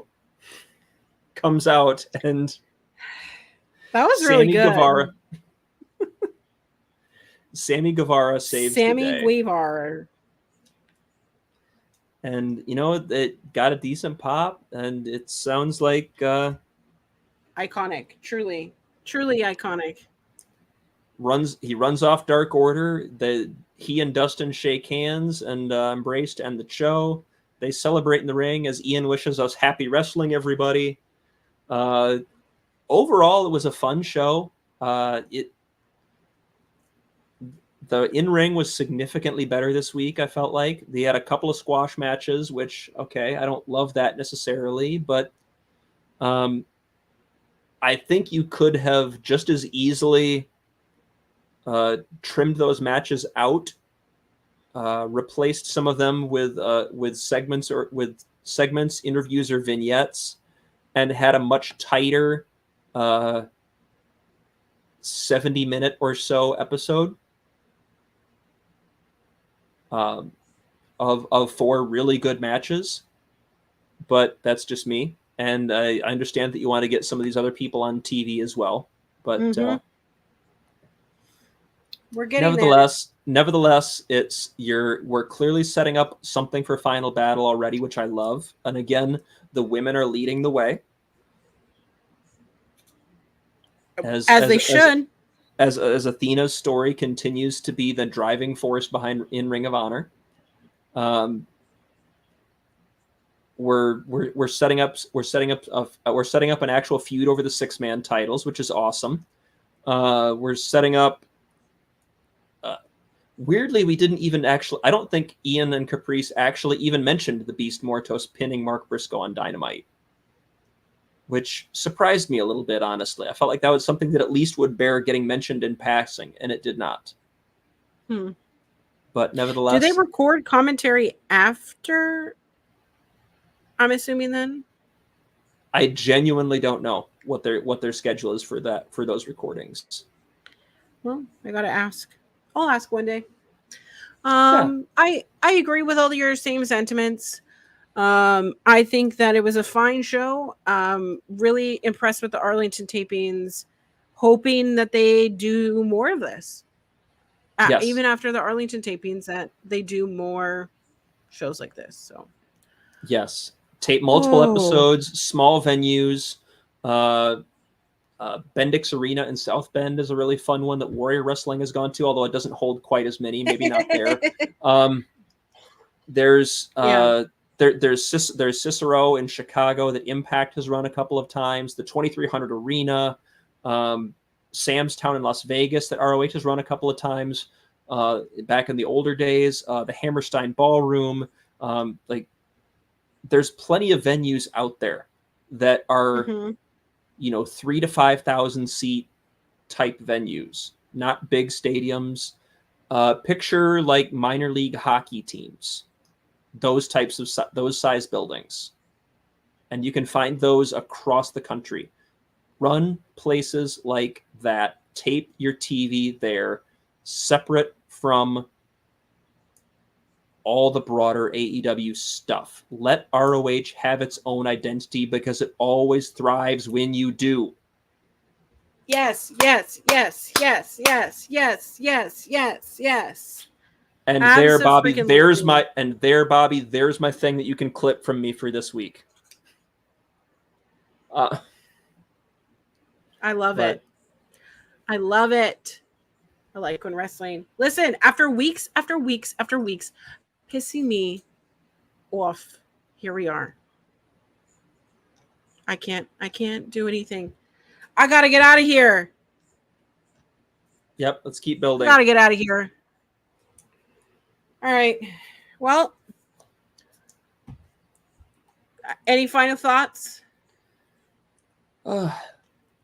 comes out, and that was really good. Sammy Guevara saves the day. Sammy Guevara. And, it got a decent pop, and it sounds like... iconic. Truly iconic. He runs off Dark Order. He and Dustin shake hands and embrace to end the show. They celebrate in the ring as Ian wishes us happy wrestling, everybody. Overall, it was a fun show. The in-ring was significantly better this week, I felt like. They had a couple of squash matches, which, okay, I don't love that necessarily, but I think you could have just as easily trimmed those matches out, replaced some of them with segments, interviews, or vignettes, and had a much tighter 70-minute or so episode. Of 4 really good matches, but that's just me. And I understand that you want to get some of these other people on TV as well, but we're getting nevertheless, we're clearly setting up something for Final Battle already, which I love. And again, the women are leading the way, as they should. As Athena's story continues to be the driving force behind in Ring of Honor, we're setting up an actual feud over the 6-man titles, which is awesome. We're setting up. Weirdly, we didn't even actually. I don't think Ian and Caprice actually even mentioned the Beast Mortos pinning Mark Briscoe on Dynamite, which surprised me a little bit, honestly. I felt like that was something that at least would bear getting mentioned in passing, and it did not. But nevertheless... Do they record commentary after, I'm assuming, then? I genuinely don't know what their schedule is for those recordings. Well, I gotta ask. I'll ask one day. I agree with all your same sentiments. I think that it was a fine show. Really impressed with the Arlington tapings, hoping that they do more of this. Yes. Even after the Arlington tapings, that they do more shows like this. So, yes, tape multiple episodes, small venues. Bendix Arena in South Bend is a really fun one that Warrior Wrestling has gone to, although it doesn't hold quite as many. Maybe not there. There's Cicero in Chicago that Impact has run a couple of times. The 2300 Arena, Sam's Town in Las Vegas that ROH has run a couple of times back in the older days. The Hammerstein Ballroom. There's plenty of venues out there that are, 3,000 to 5,000 seat type venues, not big stadiums. Picture like minor league hockey teams. Those types of those size buildings, and you can find those across the country. Run places like that. Tape your TV there, separate from all the broader AEW stuff. Let ROH have its own identity because it always thrives when you do. Yes. And there, Bobby, there's Abso-freaking-lutely. there's my thing that you can clip from me for this week. I love it. I love it. I like when wrestling. Listen, after weeks pissing me off, here we are. I can't do anything. I gotta get out of here. Yep, let's keep building. Gotta get out of here. All right. Well, any final thoughts?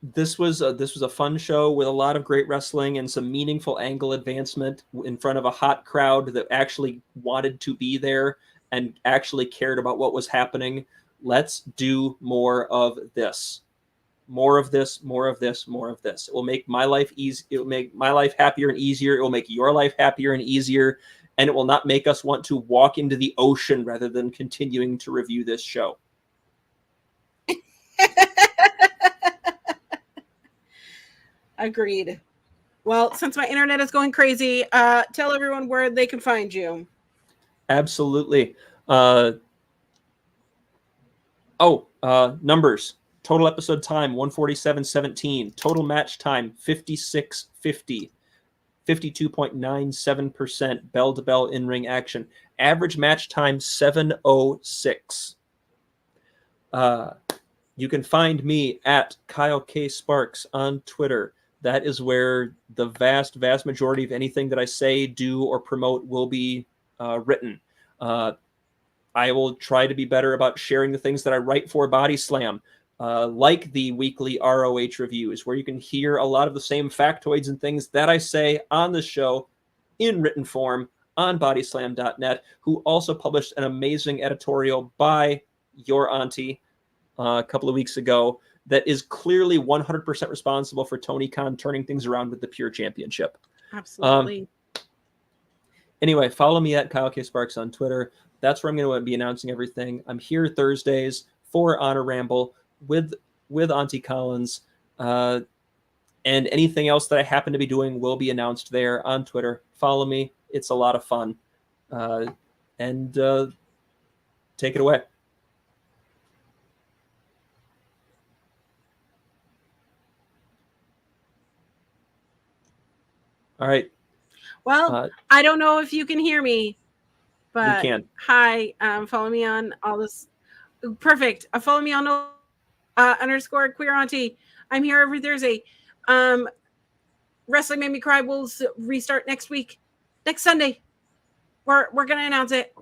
This was a fun show with a lot of great wrestling and some meaningful angle advancement in front of a hot crowd that actually wanted to be there and actually cared about what was happening. Let's do more of this. More of this, more of this, more of this. It will make my life easy. It will make my life happier and easier. It will make your life happier and easier. And it will not make us want to walk into the ocean rather than continuing to review this show. Agreed. Well, since my internet is going crazy, tell everyone where they can find you. Absolutely. Numbers. Total episode time, 147.17. Total match time, 56.50. 52.97% bell-to-bell in-ring action. Average match time, 7:06. You can find me at Kyle K. Sparks on Twitter. That is where the vast majority of anything that I say, do, or promote will be written. I will try to be better about sharing the things that I write for Body Slam, like the weekly ROH reviews, where you can hear a lot of the same factoids and things that I say on the show in written form on bodyslam.net, who also published an amazing editorial by your Auntie a couple of weeks ago that is clearly 100% responsible for Tony Khan turning things around with the Pure Championship. Absolutely. Anyway, follow me at Kyle K. Sparks on Twitter. That's where I'm going to be announcing everything. I'm here Thursdays for Honor Ramble with Auntie Collins. And anything else that I happen to be doing will be announced there on Twitter. Follow me. It's a lot of fun. And take it away. All right. Well, I don't know if you can hear me, but we can. Hi, follow me on all this. Perfect. Follow me on _ Queer Auntie. I'm here every Thursday. Wrestling Made Me Cry will restart next Sunday. We're gonna announce it.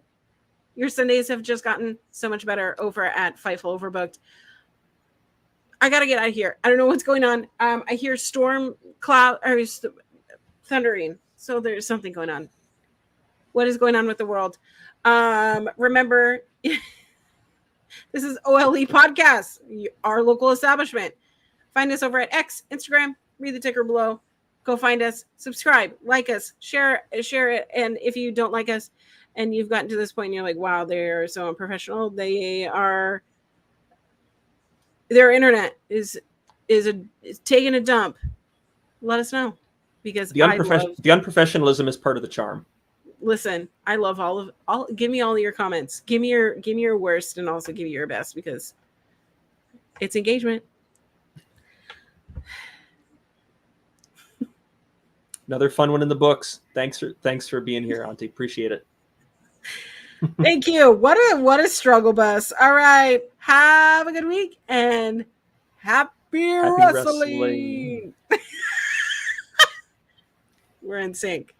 Your Sundays have just gotten so much better over at Fightful Overbooked. I gotta get out of here. I don't know what's going on. I hear storm cloud or thundering, so there's something going on. What is going on with the world? Remember, this is OLE Podcast, our local establishment. Find us over at X, Instagram, read the ticker below. Go find us, subscribe, like us, share it. And if you don't like us and you've gotten to this point and you're like, wow, they're so unprofessional, their internet is taking a dump, let us know. Because the unprofessionalism is part of the charm. Listen, I love all. Give me all of your comments. Give me your worst, and also give me your best, because it's engagement. Another fun one in the books. Thanks for being here, Auntie. Appreciate it. Thank you. What a struggle bus. All right. Have a good week and happy wrestling. We're in sync.